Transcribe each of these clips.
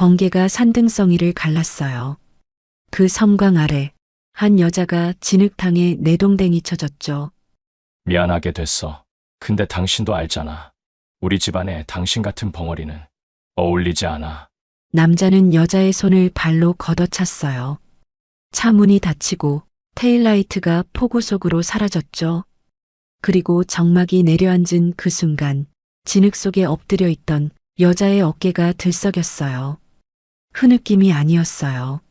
번개가 산등성이를 갈랐어요. 그 섬광 아래 한 여자가 진흙탕에 내동댕이 쳐졌죠. 미안하게 됐어. 근데 당신도 알잖아. 우리 집안에 당신 같은 벙어리는 어울리지 않아. 남자는 여자의 손을 발로 걷어찼어요. 차 문이 닫히고 테일라이트가 폭우 속으로 사라졌죠. 그리고 정막이 내려앉은 그 순간 진흙 속에 엎드려 있던 여자의 어깨가 들썩였어요. 흐느낌이 아니었어요.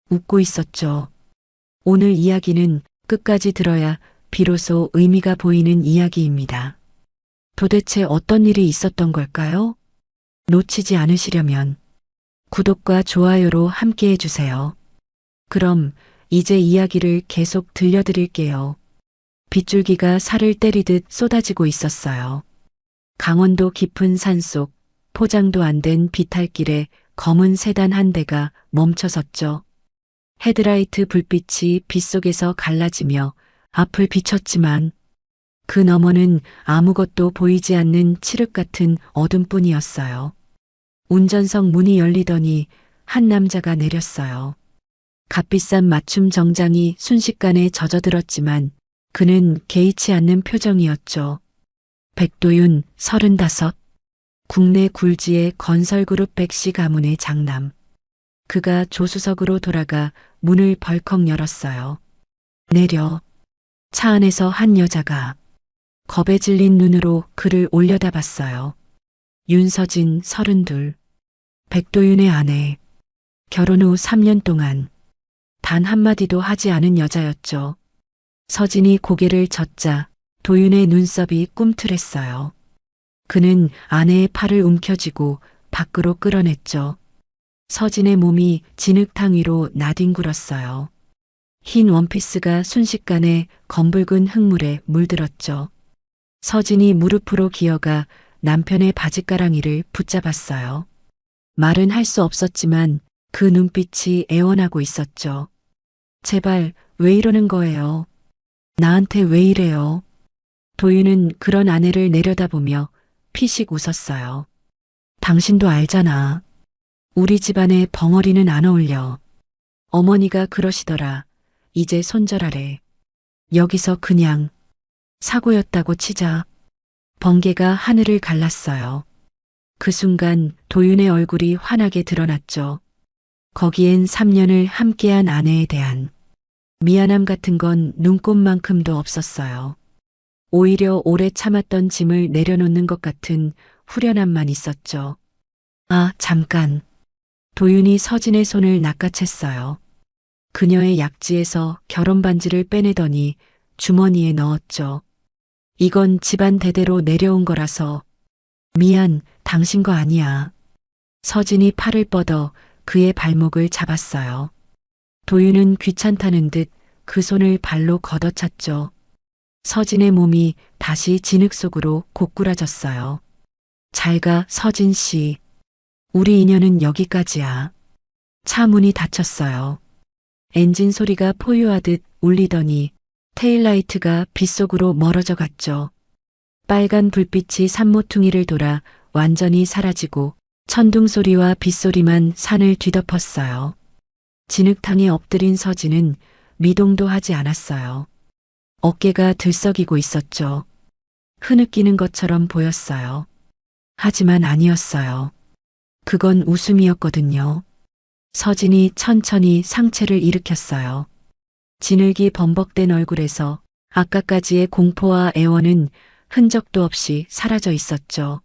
웃고 있었죠. 오늘 이야기는 끝까지 들어야 비로소 의미가 보이는 이야기입니다. 도대체 어떤 일이 있었던 걸까요? 놓치지 않으시려면 구독과 좋아요로 함께 해주세요. 그럼 이제 이야기를 계속 들려드릴게요. 빗줄기가 살을 때리듯 쏟아지고 있었어요. 강원도 깊은 산속 포장도 안 된 비탈길에 검은 세단 한 대가 멈춰섰죠. 헤드라이트 불빛이 빗속에서 갈라지며 앞을 비췄지만 그 너머는 아무것도 보이지 않는 칠흑 같은 어둠뿐이었어요. 운전석 문이 열리더니 한 남자가 내렸어요. 값비싼 맞춤 정장이 순식간에 젖어들었지만 그는 개의치 않는 표정이었죠. 백도윤 35. 국내 굴지의 건설그룹 백씨 가문의 장남. 그가 조수석으로 돌아가 문을 벌컥 열었어요. 내려. 차 안에서 한 여자가 겁에 질린 눈으로 그를 올려다봤어요. 윤서진 32. 백도윤의 아내. 결혼 후 3년 동안 단 한마디도 하지 않은 여자였죠. 서진이 고개를 젓자 도윤의 눈썹이 꿈틀했어요. 그는 아내의 팔을 움켜쥐고 밖으로 끌어냈죠. 서진의 몸이 진흙탕 위로 나뒹굴었어요. 흰 원피스가 순식간에 검붉은 흙물에 물들었죠. 서진이 무릎으로 기어가 남편의 바짓가랑이를 붙잡았어요. 말은 할 수 없었지만 그 눈빛이 애원하고 있었죠. 제발 왜 이러는 거예요? 나한테 왜 이래요? 도윤은 그런 아내를 내려다보며 피식 웃었어요. 당신도 알잖아. 우리 집안에 벙어리는 안 어울려. 어머니가 그러시더라. 이제 손절하래. 여기서 그냥 사고였다고 치자. 번개가 하늘을 갈랐어요. 그 순간 도윤의 얼굴이 환하게 드러났죠. 거기엔 3년을 함께한 아내에 대한 미안함 같은 건 눈꼽만큼도 없었어요. 오히려 오래 참았던 짐을 내려놓는 것 같은 후련함만 있었죠. 아, 잠깐. 도윤이 서진의 손을 낚아챘어요. 그녀의 약지에서 결혼 반지를 빼내더니 주머니에 넣었죠. 이건 집안 대대로 내려온 거라서. 미안, 당신 거 아니야. 서진이 팔을 뻗어 그의 발목을 잡았어요. 도윤은 귀찮다는 듯 그 손을 발로 걷어찼죠. 서진의 몸이 다시 진흙 속으로 고꾸라졌어요. 잘 가, 서진 씨. 우리 인연은 여기까지야. 차 문이 닫혔어요. 엔진 소리가 포효하듯 울리더니 테일라이트가 빗속으로 멀어져 갔죠. 빨간 불빛이 산모퉁이를 돌아 완전히 사라지고 천둥 소리와 빗소리만 산을 뒤덮었어요. 진흙탕에 엎드린 서진은 미동도 하지 않았어요. 어깨가 들썩이고 있었죠. 흐느끼는 것처럼 보였어요. 하지만 아니었어요. 그건 웃음이었거든요. 서진이 천천히 상체를 일으켰어요. 진흙이 범벅된 얼굴에서 아까까지의 공포와 애원은 흔적도 없이 사라져 있었죠.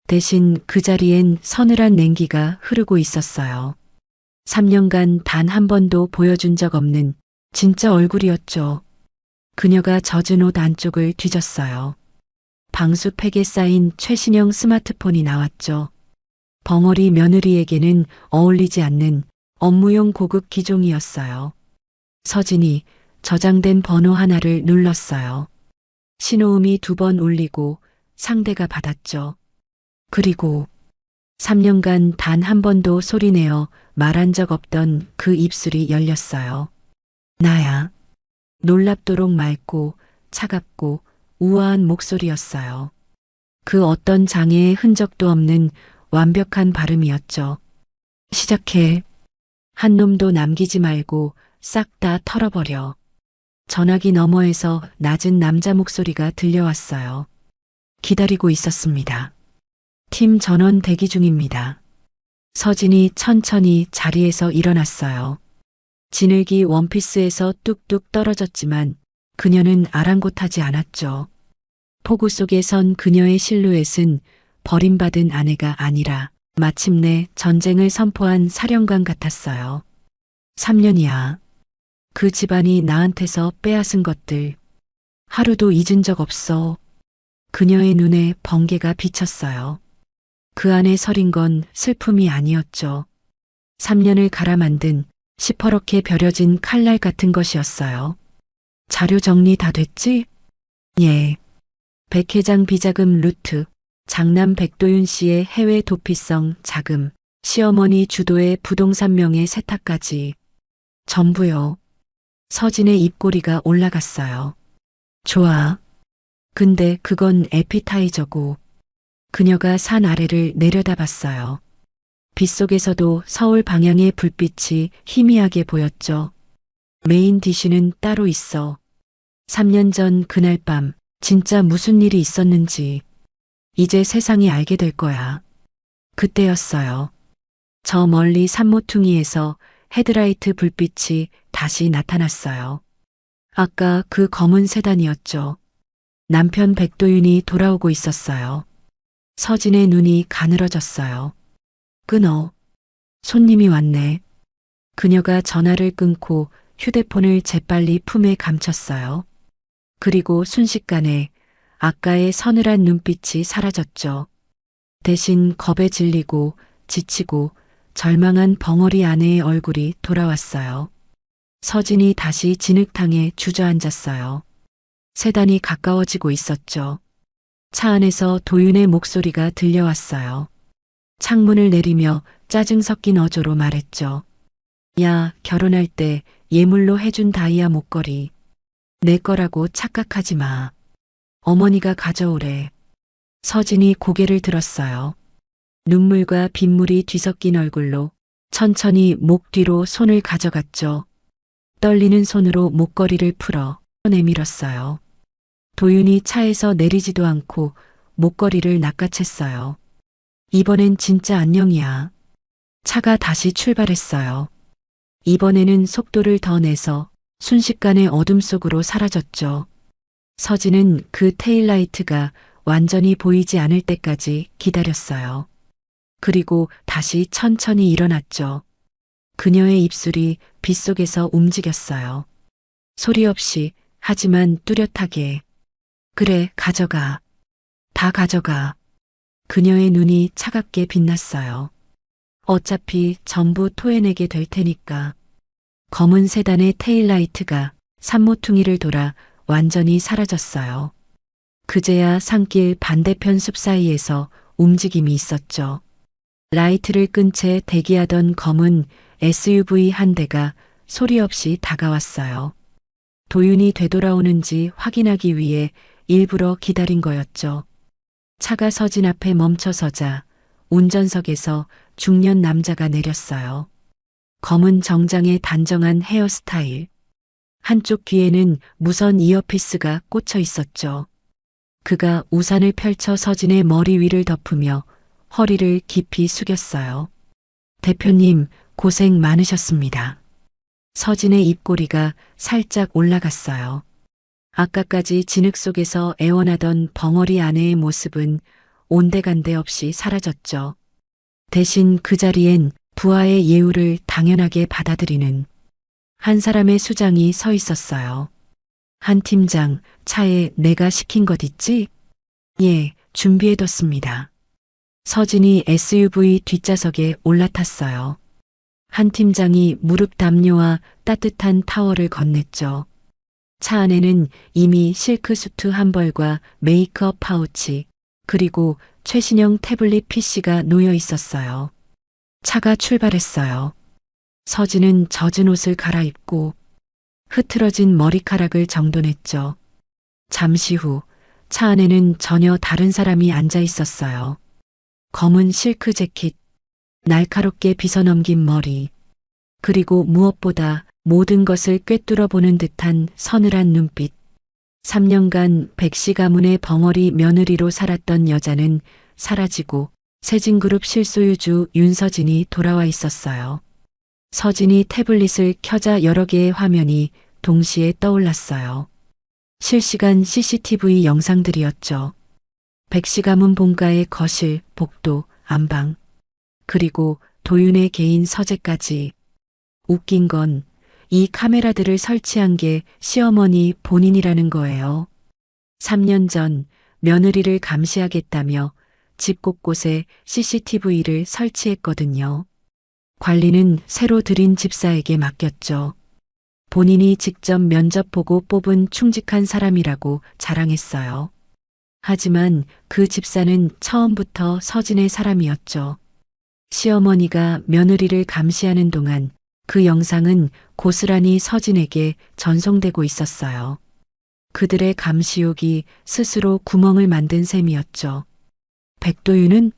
대신 그 자리엔 서늘한 냉기가 흐르고 있었어요. 3년간 단 한 번도 보여준 적 없는 진짜 얼굴이었죠. 그녀가 젖은 옷 안쪽을 뒤졌어요. 방수팩에 쌓인 최신형 스마트폰이 나왔죠. 벙어리 며느리에게는 어울리지 않는 업무용 고급 기종이었어요. 서진이 저장된 번호 하나를 눌렀어요. 신호음이 2번 울리고 상대가 받았죠. 그리고 3년간 단 한 번도 소리내어 말한 적 없던 그 입술이 열렸어요. 나야. 놀랍도록 맑고 차갑고 우아한 목소리였어요. 그 어떤 장애의 흔적도 없는 완벽한 발음이었죠. 시작해. 한 놈도 남기지 말고 싹 다 털어버려. 전화기 너머에서 낮은 남자 목소리가 들려왔어요. 기다리고 있었습니다. 팀 전원 대기 중입니다. 서진이 천천히 자리에서 일어났어요. 진흙이 원피스에서 뚝뚝 떨어졌지만 그녀는 아랑곳하지 않았죠. 폭우 속에 선 그녀의 실루엣은 버림받은 아내가 아니라 마침내 전쟁을 선포한 사령관 같았어요. 3년이야. 그 집안이 나한테서 빼앗은 것들. 하루도 잊은 적 없어. 그녀의 눈에 번개가 비쳤어요. 그 안에 서린 건 슬픔이 아니었죠. 3년을 갈아 만든 시퍼렇게 벼려진 칼날 같은 것이었어요. 자료 정리 다 됐지? 예. 백회장 비자금 루트, 장남 백도윤 씨의 해외 도피성 자금, 시어머니 주도의 부동산 명의 세탁까지. 전부요. 서진의 입꼬리가 올라갔어요. 좋아. 근데 그건 에피타이저고. 그녀가 산 아래를 내려다봤어요. 빗속에서도 서울 방향의 불빛이 희미하게 보였죠. 메인 디쉬는 따로 있어. 3년 전 그날 밤 진짜 무슨 일이 있었는지 이제 세상이 알게 될 거야. 그때였어요. 저 멀리 산모퉁이에서 헤드라이트 불빛이 다시 나타났어요. 아까 그 검은 세단이었죠. 남편 백도윤이 돌아오고 있었어요. 서진의 눈이 가늘어졌어요. 끊어. 손님이 왔네. 그녀가 전화를 끊고 휴대폰을 재빨리 품에 감췄어요. 그리고 순식간에 아까의 서늘한 눈빛이 사라졌죠. 대신 겁에 질리고 지치고 절망한 벙어리 아내의 얼굴이 돌아왔어요. 서진이 다시 진흙탕에 주저앉았어요. 세단이 가까워지고 있었죠. 차 안에서 도윤의 목소리가 들려왔어요. 창문을 내리며 짜증 섞인 어조로 말했죠. 야, 결혼할 때 예물로 해준 다이아 목걸이. 내 거라고 착각하지 마. 어머니가 가져오래. 서진이 고개를 들었어요. 눈물과 빗물이 뒤섞인 얼굴로 천천히 목 뒤로 손을 가져갔죠. 떨리는 손으로 목걸이를 풀어 내밀었어요. 도윤이 차에서 내리지도 않고 목걸이를 낚아챘어요. 이번엔 진짜 안녕이야. 차가 다시 출발했어요. 이번에는 속도를 더 내서 순식간에 어둠 속으로 사라졌죠. 서진은 그 테일라이트가 완전히 보이지 않을 때까지 기다렸어요. 그리고 다시 천천히 일어났죠. 그녀의 입술이 빗속에서 움직였어요. 소리 없이 하지만 뚜렷하게. 그래, 가져가. 다 가져가. 그녀의 눈이 차갑게 빛났어요. 어차피 전부 토해내게 될 테니까. 검은 세단의 테일라이트가 산모퉁이를 돌아 완전히 사라졌어요. 그제야 산길 반대편 숲 사이에서 움직임이 있었죠. 라이트를 끈 채 대기하던 검은 SUV 한 대가 소리 없이 다가왔어요. 도윤이 되돌아오는지 확인하기 위해 일부러 기다린 거였죠. 차가 서진 앞에 멈춰서자 운전석에서 중년 남자가 내렸어요. 검은 정장에 단정한 헤어스타일. 한쪽 귀에는 무선 이어피스가 꽂혀 있었죠. 그가 우산을 펼쳐 서진의 머리 위를 덮으며 허리를 깊이 숙였어요. 대표님, 고생 많으셨습니다. 서진의 입꼬리가 살짝 올라갔어요. 아까까지 진흙 속에서 애원하던 벙어리 아내의 모습은 온데간데 없이 사라졌죠. 대신 그 자리엔 부하의 예우를 당연하게 받아들이는 한 사람의 수장이 서 있었어요. 한 팀장, 차에 내가 시킨 것 있지? 예, 준비해뒀습니다. 서진이 SUV 뒷좌석에 올라탔어요. 한 팀장이 무릎 담요와 따뜻한 타월을 건넸죠. 차 안에는 이미 실크 수트 한 벌과 메이크업 파우치, 그리고 최신형 태블릿 PC가 놓여 있었어요. 차가 출발했어요. 서진은 젖은 옷을 갈아입고 흐트러진 머리카락을 정돈했죠. 잠시 후 차 안에는 전혀 다른 사람이 앉아 있었어요. 검은 실크 재킷, 날카롭게 빗어넘긴 머리, 그리고 무엇보다 모든 것을 꿰뚫어 보는 듯한 서늘한 눈빛. 3년간 백씨 가문의 벙어리 며느리로 살았던 여자는 사라지고 세진그룹 실소유주 윤서진이 돌아와 있었어요. 서진이 태블릿을 켜자 여러 개의 화면이 동시에 떠올랐어요. 실시간 CCTV 영상들이었죠. 백씨 가문 본가의 거실, 복도, 안방, 그리고 도윤의 개인 서재까지. 웃긴 건 이 카메라들을 설치한 게 시어머니 본인이라는 거예요. 3년 전 며느리를 감시하겠다며 집 곳곳에 CCTV를 설치했거든요. 관리는 새로 들인 집사에게 맡겼죠. 본인이 직접 면접 보고 뽑은 충직한 사람이라고 자랑했어요. 하지만 그 집사는 처음부터 서진의 사람이었죠. 시어머니가 며느리를 감시하는 동안 그 영상은 고스란히 서진에게 전송되고 있었어요. 그들의 감시욕이 스스로 구멍을 만든 셈이었죠. 백도윤은?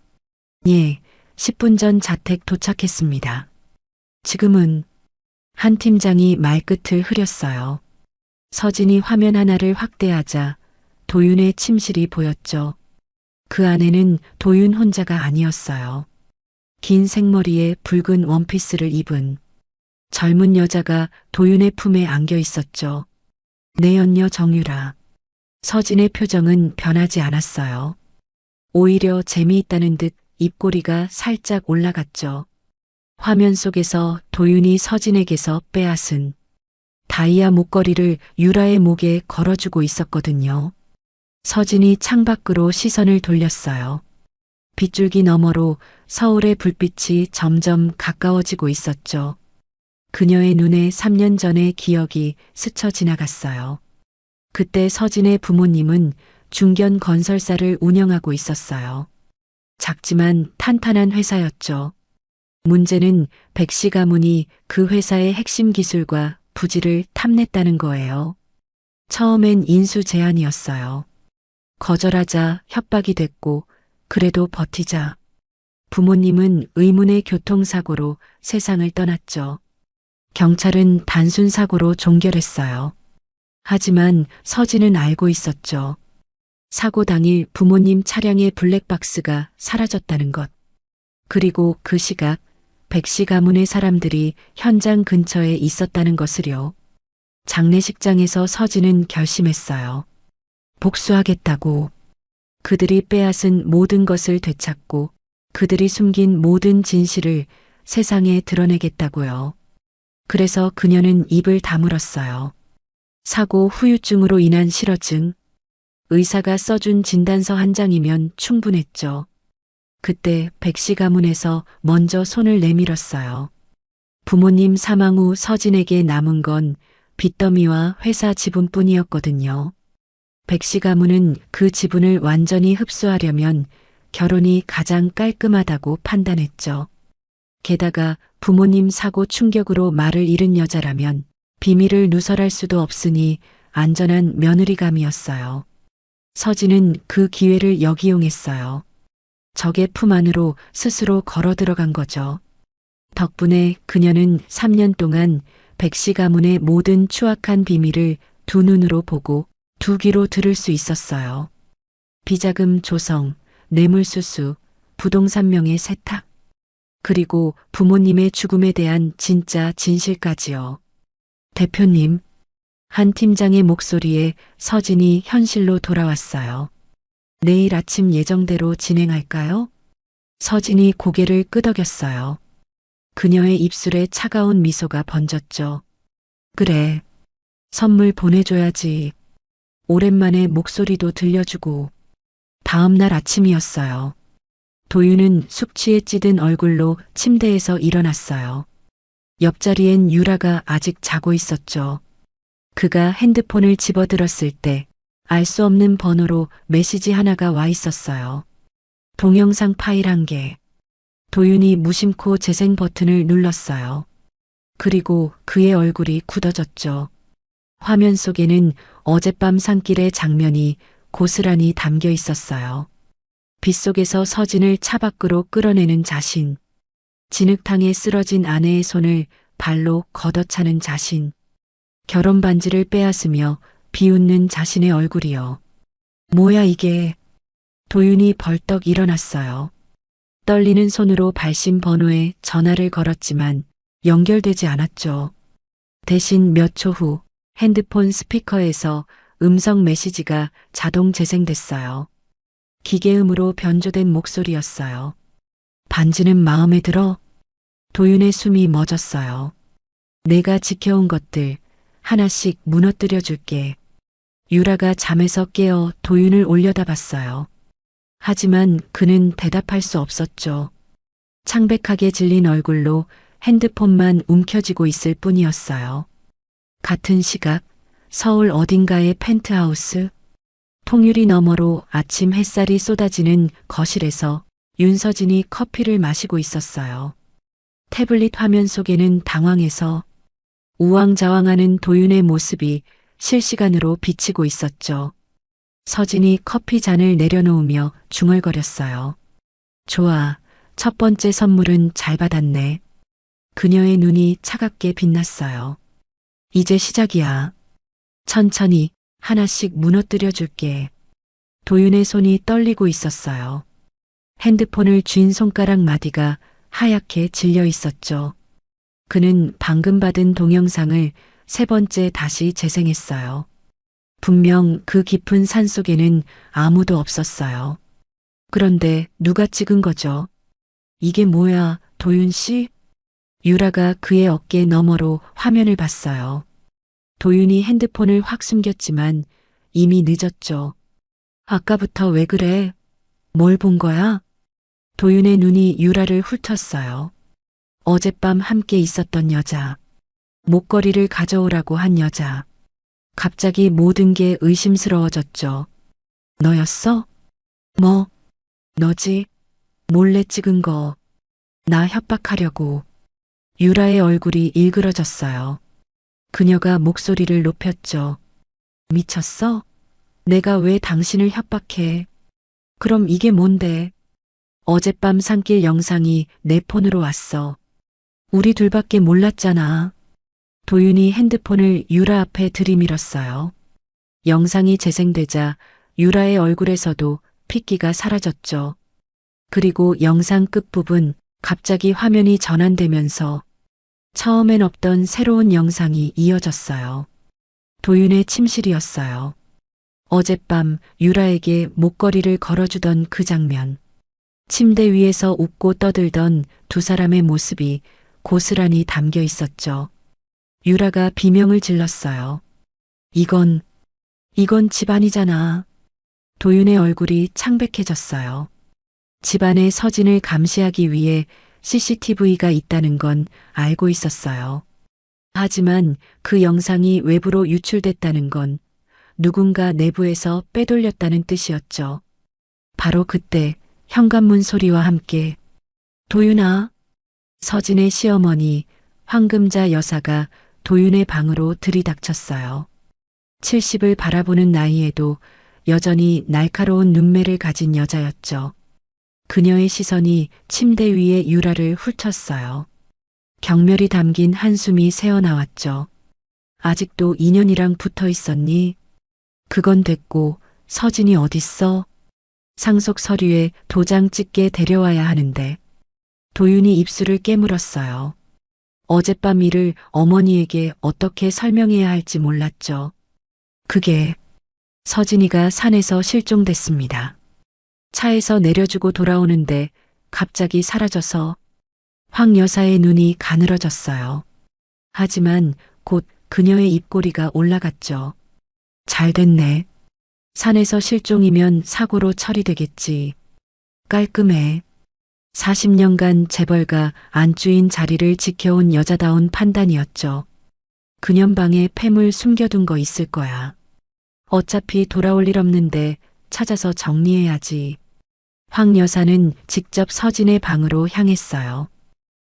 예, 10분 전 자택 도착했습니다. 지금은 한 팀장이 말끝을 흐렸어요. 서진이 화면 하나를 확대하자 도윤의 침실이 보였죠. 그 안에는 도윤 혼자가 아니었어요. 긴 생머리에 붉은 원피스를 입은 젊은 여자가 도윤의 품에 안겨 있었죠. 내 연녀 정유라. 서진의 표정은 변하지 않았어요. 오히려 재미있다는 듯 입꼬리가 살짝 올라갔죠. 화면 속에서 도윤이 서진에게서 빼앗은 다이아 목걸이를 유라의 목에 걸어주고 있었거든요. 서진이 창밖으로 시선을 돌렸어요. 빗줄기 너머로 서울의 불빛이 점점 가까워지고 있었죠. 그녀의 눈에 3년 전의 기억이 스쳐 지나갔어요. 그때 서진의 부모님은 중견 건설사를 운영하고 있었어요. 작지만 탄탄한 회사였죠. 문제는 백씨 가문이 그 회사의 핵심 기술과 부지를 탐냈다는 거예요. 처음엔 인수 제안이었어요. 거절하자 협박이 됐고 그래도 버티자 부모님은 의문의 교통사고로 세상을 떠났죠. 경찰은 단순 사고로 종결했어요. 하지만 서진은 알고 있었죠. 사고 당일 부모님 차량의 블랙박스가 사라졌다는 것. 그리고 그 시각 백씨 가문의 사람들이 현장 근처에 있었다는 것을요. 장례식장에서 서진은 결심했어요. 복수하겠다고. 그들이 빼앗은 모든 것을 되찾고 그들이 숨긴 모든 진실을 세상에 드러내겠다고요. 그래서 그녀는 입을 다물었어요. 사고 후유증으로 인한 실어증. 의사가 써준 진단서 한 장이면 충분했죠. 그때 백씨 가문에서 먼저 손을 내밀었어요. 부모님 사망 후 서진에게 남은 건 빚더미와 회사 지분뿐이었거든요. 백씨 가문은 그 지분을 완전히 흡수하려면 결혼이 가장 깔끔하다고 판단했죠. 게다가 부모님 사고 충격으로 말을 잃은 여자라면 비밀을 누설할 수도 없으니 안전한 며느리감이었어요. 서진은 그 기회를 역이용했어요. 적의 품 안으로 스스로 걸어 들어간 거죠. 덕분에 그녀는 3년 동안 백씨 가문의 모든 추악한 비밀을 두 눈으로 보고 두 귀로 들을 수 있었어요. 비자금 조성, 뇌물수수, 부동산 명의 세탁, 그리고 부모님의 죽음에 대한 진짜 진실까지요. 대표님, 한 팀장의 목소리에 서진이 현실로 돌아왔어요. 내일 아침 예정대로 진행할까요? 서진이 고개를 끄덕였어요. 그녀의 입술에 차가운 미소가 번졌죠. 그래, 선물 보내줘야지. 오랜만에 목소리도 들려주고. 다음 날 아침이었어요. 도윤은 숙취에 찌든 얼굴로 침대에서 일어났어요. 옆자리엔 유라가 아직 자고 있었죠. 그가 핸드폰을 집어들었을 때 알 수 없는 번호로 메시지 하나가 와 있었어요. 동영상 파일 1개. 도윤이 무심코 재생 버튼을 눌렀어요. 그리고 그의 얼굴이 굳어졌죠. 화면 속에는 어젯밤 산길의 장면이 고스란히 담겨 있었어요. 빗속에서 서진을 차 밖으로 끌어내는 자신. 진흙탕에 쓰러진 아내의 손을 발로 걷어차는 자신. 결혼 반지를 빼앗으며 비웃는 자신의 얼굴이요. 뭐야 이게. 도윤이 벌떡 일어났어요. 떨리는 손으로 발신 번호에 전화를 걸었지만 연결되지 않았죠. 대신 몇 초 후 핸드폰 스피커에서 음성 메시지가 자동 재생됐어요. 기계음으로 변조된 목소리였어요. 반지는 마음에 들어? 도윤의 숨이 멎었어요. 내가 지켜온 것들 하나씩 무너뜨려 줄게. 유라가 잠에서 깨어 도윤을 올려다봤어요. 하지만 그는 대답할 수 없었죠. 창백하게 질린 얼굴로 핸드폰만 움켜쥐고 있을 뿐이었어요. 같은 시각 서울 어딘가의 펜트하우스, 통유리 너머로 아침 햇살이 쏟아지는 거실에서 윤서진이 커피를 마시고 있었어요. 태블릿 화면 속에는 당황해서 우왕좌왕하는 도윤의 모습이 실시간으로 비치고 있었죠. 서진이 커피 잔을 내려놓으며 중얼거렸어요. 좋아, 첫 번째 선물은 잘 받았네. 그녀의 눈이 차갑게 빛났어요. 이제 시작이야. 천천히 하나씩 무너뜨려 줄게. 도윤의 손이 떨리고 있었어요. 핸드폰을 쥔 손가락 마디가 하얗게 질려 있었죠. 그는 방금 받은 동영상을 세 번째 다시 재생했어요. 분명 그 깊은 산속에는 아무도 없었어요. 그런데 누가 찍은 거죠? 이게 뭐야, 도윤 씨? 유라가 그의 어깨 너머로 화면을 봤어요. 도윤이 핸드폰을 확 숨겼지만 이미 늦었죠. 아까부터 왜 그래? 뭘 본 거야? 도윤의 눈이 유라를 훑었어요. 어젯밤 함께 있었던 여자. 목걸이를 가져오라고 한 여자. 갑자기 모든 게 의심스러워졌죠. 너였어? 뭐? 너지? 몰래 찍은 거. 나 협박하려고. 유라의 얼굴이 일그러졌어요. 그녀가 목소리를 높였죠. 미쳤어? 내가 왜 당신을 협박해? 그럼 이게 뭔데? 어젯밤 산길 영상이 내 폰으로 왔어. 우리 둘밖에 몰랐잖아. 도윤이 핸드폰을 유라 앞에 들이밀었어요. 영상이 재생되자 유라의 얼굴에서도 핏기가 사라졌죠. 그리고 영상 끝부분 갑자기 화면이 전환되면서 처음엔 없던 새로운 영상이 이어졌어요. 도윤의 침실이었어요. 어젯밤 유라에게 목걸이를 걸어주던 그 장면. 침대 위에서 웃고 떠들던 두 사람의 모습이 고스란히 담겨 있었죠. 유라가 비명을 질렀어요. 이건 집안이잖아. 도윤의 얼굴이 창백해졌어요. 집안의 서진을 감시하기 위해 CCTV가 있다는 건 알고 있었어요. 하지만 그 영상이 외부로 유출됐다는 건 누군가 내부에서 빼돌렸다는 뜻이었죠. 바로 그때 현관문 소리와 함께 도윤아, 서진의 시어머니 황금자 여사가 도윤의 방으로 들이닥쳤어요. 70을 바라보는 나이에도 여전히 날카로운 눈매를 가진 여자였죠. 그녀의 시선이 침대 위에 유라를 훑었어요. 경멸이 담긴 한숨이 새어나왔죠. 아직도 인연이랑 붙어 있었니? 그건 됐고 서진이 어딨어? 상속 서류에 도장 찍게 데려와야 하는데. 도윤이 입술을 깨물었어요. 어젯밤 일을 어머니에게 어떻게 설명해야 할지 몰랐죠. 그게 서진이가 산에서 실종됐습니다. 차에서 내려주고 돌아오는데 갑자기 사라져서 황 여사의 눈이 가늘어졌어요. 하지만 곧 그녀의 입꼬리가 올라갔죠. 잘 됐네. 산에서 실종이면 사고로 처리되겠지. 깔끔해. 40년간 재벌가 안주인 자리를 지켜온 여자다운 판단이었죠. 그년 방에 폐물 숨겨둔 거 있을 거야. 어차피 돌아올 일 없는데 찾아서 정리해야지. 황 여사는 직접 서진의 방으로 향했어요.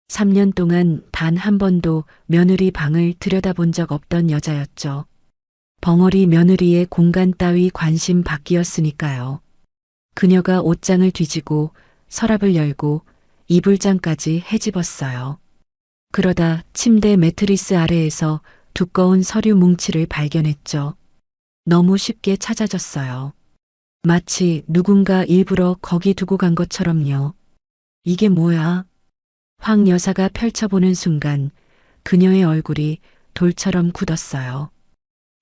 3년 동안 단 한 번도 며느리 방을 들여다본 적 없던 여자였죠. 벙어리 며느리의 공간 따위 관심 밖이었으니까요. 그녀가 옷장을 뒤지고 서랍을 열고 이불장까지 헤집었어요. 그러다 침대 매트리스 아래에서 두꺼운 서류 뭉치를 발견했죠. 너무 쉽게 찾아졌어요. 마치 누군가 일부러 거기 두고 간 것처럼요. 이게 뭐야? 황 여사가 펼쳐보는 순간 그녀의 얼굴이 돌처럼 굳었어요.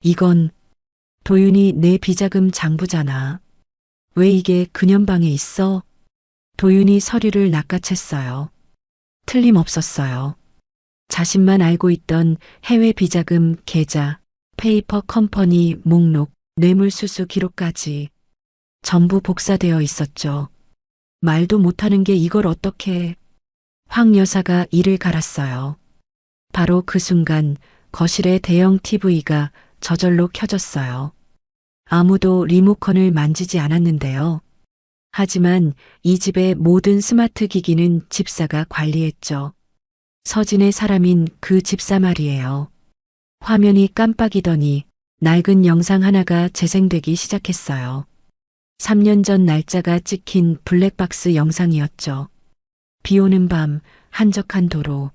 이건 도윤이 내 비자금 장부잖아. 왜 이게 그년방에 있어? 도윤이 서류를 낚아챘어요. 틀림없었어요. 자신만 알고 있던 해외 비자금 계좌, 페이퍼 컴퍼니 목록, 뇌물수수 기록까지 전부 복사되어 있었죠. 말도 못하는 게 이걸 어떻게... 황 여사가 이를 갈았어요. 바로 그 순간 거실의 대형 TV가 저절로 켜졌어요. 아무도 리모컨을 만지지 않았는데요. 하지만 이 집의 모든 스마트 기기는 집사가 관리했죠. 서진의 사람인 그 집사 말이에요. 화면이 깜빡이더니 낡은 영상 하나가 재생되기 시작했어요. 3년 전 날짜가 찍힌 블랙박스 영상이었죠. 비 오는 밤, 한적한 도로.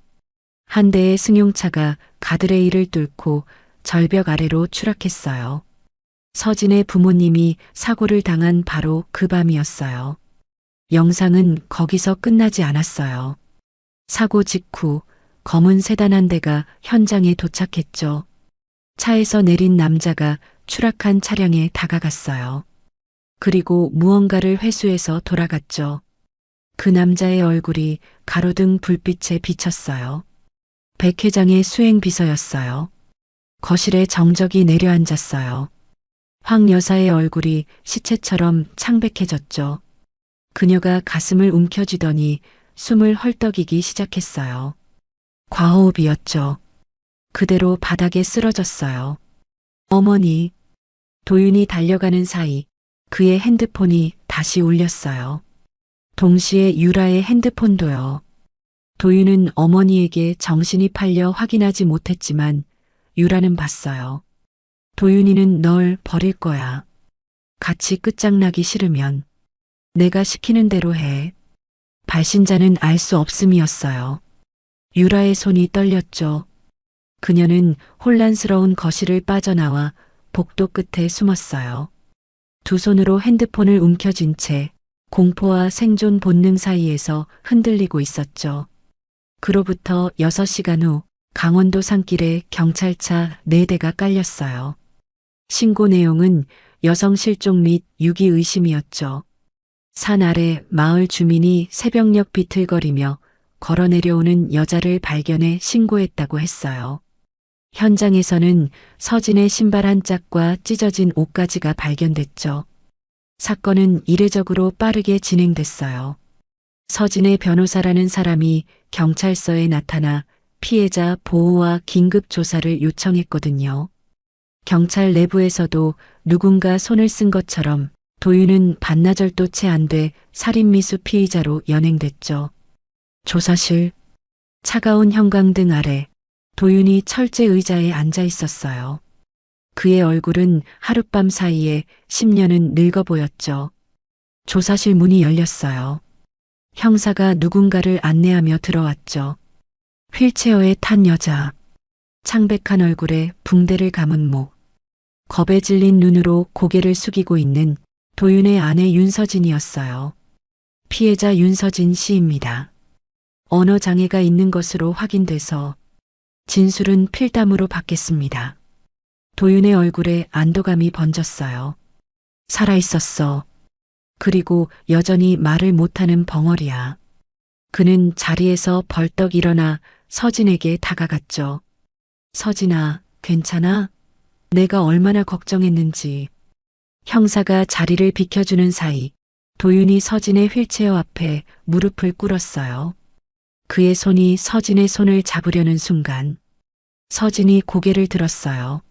한 대의 승용차가 가드레일을 뚫고 절벽 아래로 추락했어요. 서진의 부모님이 사고를 당한 바로 그 밤이었어요. 영상은 거기서 끝나지 않았어요. 사고 직후 검은 세단 한 대가 현장에 도착했죠. 차에서 내린 남자가 추락한 차량에 다가갔어요. 그리고 무언가를 회수해서 돌아갔죠. 그 남자의 얼굴이 가로등 불빛에 비쳤어요. 백 회장의 수행비서였어요. 거실에 정적이 내려앉았어요. 황 여사의 얼굴이 시체처럼 창백해졌죠. 그녀가 가슴을 움켜쥐더니 숨을 헐떡이기 시작했어요. 과호흡이었죠. 그대로 바닥에 쓰러졌어요. 어머니, 도윤이 달려가는 사이 그의 핸드폰이 다시 울렸어요. 동시에 유라의 핸드폰도요. 도윤은 어머니에게 정신이 팔려 확인하지 못했지만 유라는 봤어요. 도윤이는 널 버릴 거야. 같이 끝장나기 싫으면 내가 시키는 대로 해. 발신자는 알 수 없음이었어요. 유라의 손이 떨렸죠. 그녀는 혼란스러운 거실을 빠져나와 복도 끝에 숨었어요. 두 손으로 핸드폰을 움켜쥔 채 공포와 생존 본능 사이에서 흔들리고 있었죠. 그로부터 6시간 후 강원도 산길에 경찰차 4대가 깔렸어요. 신고 내용은 여성 실종 및 유기 의심이었죠. 산 아래 마을 주민이 새벽녘 비틀거리며 걸어 내려오는 여자를 발견해 신고했다고 했어요. 현장에서는 서진의 신발 한 짝과 찢어진 옷가지가 발견됐죠. 사건은 이례적으로 빠르게 진행됐어요. 서진의 변호사라는 사람이 경찰서에 나타나 피해자 보호와 긴급 조사를 요청했거든요. 경찰 내부에서도 누군가 손을 쓴 것처럼 도윤은 반나절도 채 안 돼 살인미수 피의자로 연행됐죠. 조사실, 차가운 형광등 아래 도윤이 철제 의자에 앉아 있었어요. 그의 얼굴은 하룻밤 사이에 10년은 늙어 보였죠. 조사실 문이 열렸어요. 형사가 누군가를 안내하며 들어왔죠. 휠체어에 탄 여자, 창백한 얼굴에 붕대를 감은 목, 겁에 질린 눈으로 고개를 숙이고 있는 도윤의 아내 윤서진이었어요. 피해자 윤서진 씨입니다. 언어 장애가 있는 것으로 확인돼서 진술은 필담으로 받겠습니다. 도윤의 얼굴에 안도감이 번졌어요. 살아있었어. 그리고 여전히 말을 못하는 벙어리야. 그는 자리에서 벌떡 일어나 서진에게 다가갔죠. 서진아, 괜찮아? 내가 얼마나 걱정했는지. 형사가 자리를 비켜주는 사이 도윤이 서진의 휠체어 앞에 무릎을 꿇었어요. 그의 손이 서진의 손을 잡으려는 순간 서진이 고개를 들었어요.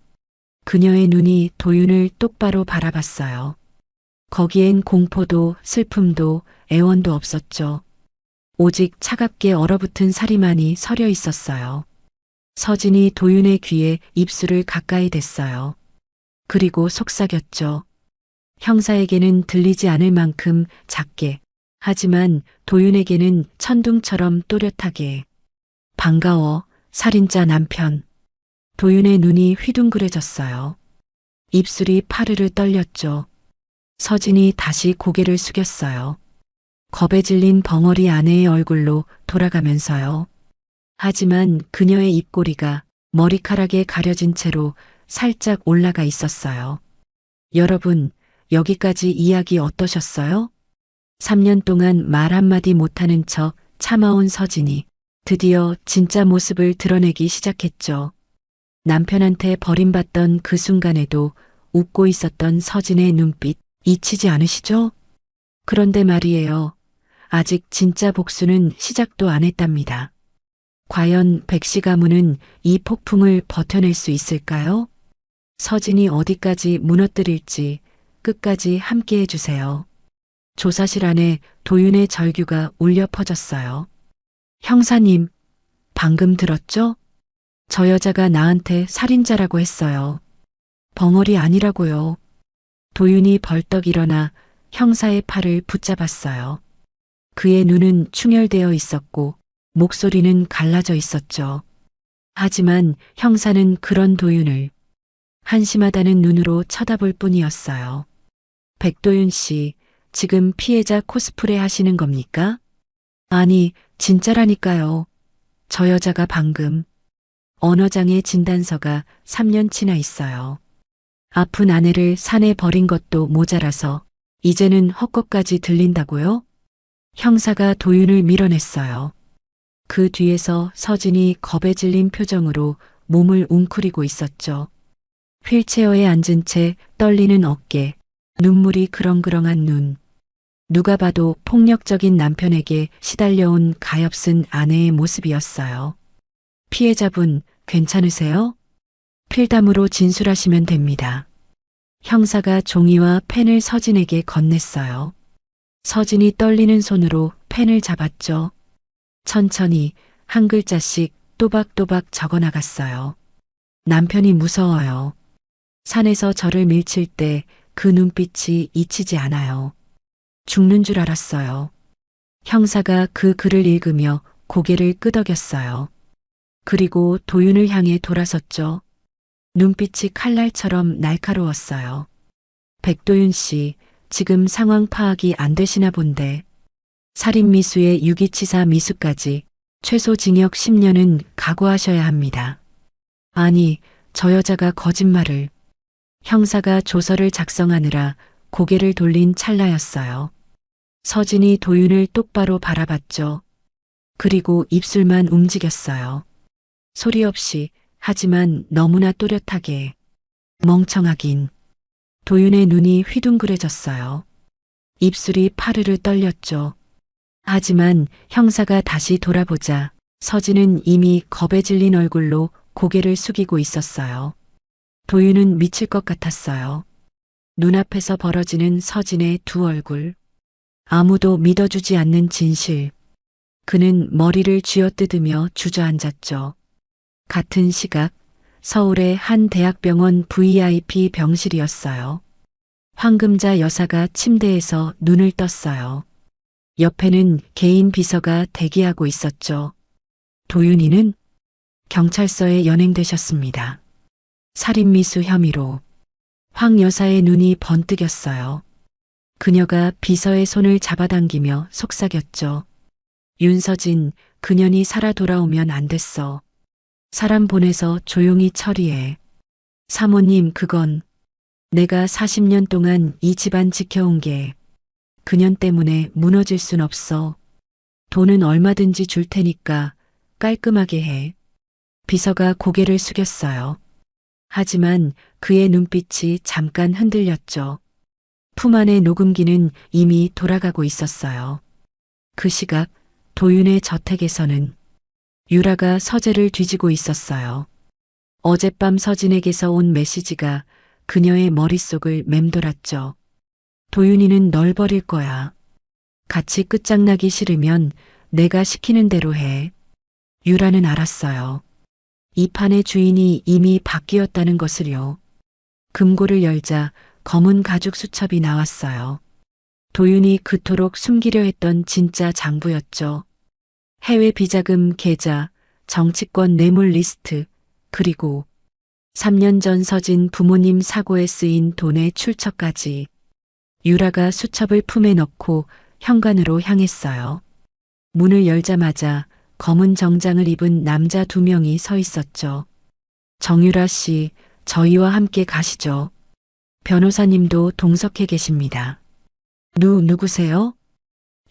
그녀의 눈이 도윤을 똑바로 바라봤어요. 거기엔 공포도 슬픔도 애원도 없었죠. 오직 차갑게 얼어붙은 살이만이 서려 있었어요. 서진이 도윤의 귀에 입술을 가까이 댔어요. 그리고 속삭였죠. 형사에게는 들리지 않을 만큼 작게 하지만 도윤에게는 천둥처럼 또렷하게 반가워, 살인자 남편. 도윤의 눈이 휘둥그레졌어요. 입술이 파르르 떨렸죠. 서진이 다시 고개를 숙였어요. 겁에 질린 벙어리 아내의 얼굴로 돌아가면서요. 하지만 그녀의 입꼬리가 머리카락에 가려진 채로 살짝 올라가 있었어요. 여러분, 여기까지 이야기 어떠셨어요? 3년 동안 말 한마디 못하는 척 참아온 서진이 드디어 진짜 모습을 드러내기 시작했죠. 남편한테 버림받던 그 순간에도 웃고 있었던 서진의 눈빛 잊히지 않으시죠? 그런데 말이에요. 아직 진짜 복수는 시작도 안 했답니다. 과연 백씨 가문은 이 폭풍을 버텨낼 수 있을까요? 서진이 어디까지 무너뜨릴지 끝까지 함께 해주세요. 조사실 안에 도윤의 절규가 울려 퍼졌어요. 형사님, 방금 들었죠? 저 여자가 나한테 살인자라고 했어요. 벙어리 아니라고요. 도윤이 벌떡 일어나 형사의 팔을 붙잡았어요. 그의 눈은 충혈되어 있었고 목소리는 갈라져 있었죠. 하지만 형사는 그런 도윤을 한심하다는 눈으로 쳐다볼 뿐이었어요. 백도윤 씨, 지금 피해자 코스프레 하시는 겁니까? 아니, 진짜라니까요. 저 여자가 방금 언어장애 진단서가 3년치나 있어요. 아픈 아내를 산에 버린 것도 모자라서 이제는 헛것까지 들린다고요? 형사가 도윤을 밀어냈어요. 그 뒤에서 서진이 겁에 질린 표정으로 몸을 웅크리고 있었죠. 휠체어에 앉은 채 떨리는 어깨, 눈물이 그렁그렁한 눈. 누가 봐도 폭력적인 남편에게 시달려온 가엾은 아내의 모습이었어요. 피해자분, 괜찮으세요? 필담으로 진술하시면 됩니다. 형사가 종이와 펜을 서진에게 건넸어요. 서진이 떨리는 손으로 펜을 잡았죠. 천천히 한 글자씩 또박또박 적어 나갔어요. 남편이 무서워요. 산에서 저를 밀칠 때 그 눈빛이 잊히지 않아요. 죽는 줄 알았어요. 형사가 그 글을 읽으며 고개를 끄덕였어요. 그리고 도윤을 향해 돌아섰죠. 눈빛이 칼날처럼 날카로웠어요. 백도윤 씨, 지금 상황 파악이 안 되시나 본데. 살인미수의 유기치사 미수까지 최소 징역 10년은 각오하셔야 합니다. 아니, 저 여자가 거짓말을. 형사가 조서를 작성하느라 고개를 돌린 찰나였어요. 서진이 도윤을 똑바로 바라봤죠. 그리고 입술만 움직였어요. 소리 없이, 하지만 너무나 또렷하게. 멍청하긴. 도윤의 눈이 휘둥그레졌어요. 입술이 파르르 떨렸죠. 하지만 형사가 다시 돌아보자 서진은 이미 겁에 질린 얼굴로 고개를 숙이고 있었어요. 도윤은 미칠 것 같았어요. 눈앞에서 벌어지는 서진의 두 얼굴. 아무도 믿어주지 않는 진실. 그는 머리를 쥐어뜯으며 주저앉았죠. 같은 시각 서울의 한 대학병원 VIP 병실이었어요. 황금자 여사가 침대에서 눈을 떴어요. 옆에는 개인 비서가 대기하고 있었죠. 도윤이는 경찰서에 연행되셨습니다. 살인미수 혐의로. 황 여사의 눈이 번뜩였어요. 그녀가 비서의 손을 잡아당기며 속삭였죠. 윤서진, 그년이 살아 돌아오면 안 됐어. 사람 보내서 조용히 처리해. 사모님, 그건 내가 40년 동안 이 집안 지켜온 게 그년 때문에 무너질 순 없어. 돈은 얼마든지 줄 테니까 깔끔하게 해. 비서가 고개를 숙였어요. 하지만 그의 눈빛이 잠깐 흔들렸죠. 품 안의 녹음기는 이미 돌아가고 있었어요. 그 시각 도윤의 저택에서는 유라가 서재를 뒤지고 있었어요. 어젯밤 서진에게서 온 메시지가 그녀의 머릿속을 맴돌았죠. 도윤이는 널 버릴 거야. 같이 끝장나기 싫으면 내가 시키는 대로 해. 유라는 알았어요. 이 판의 주인이 이미 바뀌었다는 것을요. 금고를 열자 검은 가죽 수첩이 나왔어요. 도윤이 그토록 숨기려 했던 진짜 장부였죠. 해외 비자금 계좌, 정치권 뇌물 리스트, 그리고 3년 전 서진 부모님 사고에 쓰인 돈의 출처까지. 유라가 수첩을 품에 넣고 현관으로 향했어요. 문을 열자마자 검은 정장을 입은 남자 2명이 서 있었죠. 정유라 씨, 저희와 함께 가시죠. 변호사님도 동석해 계십니다. 누구세요?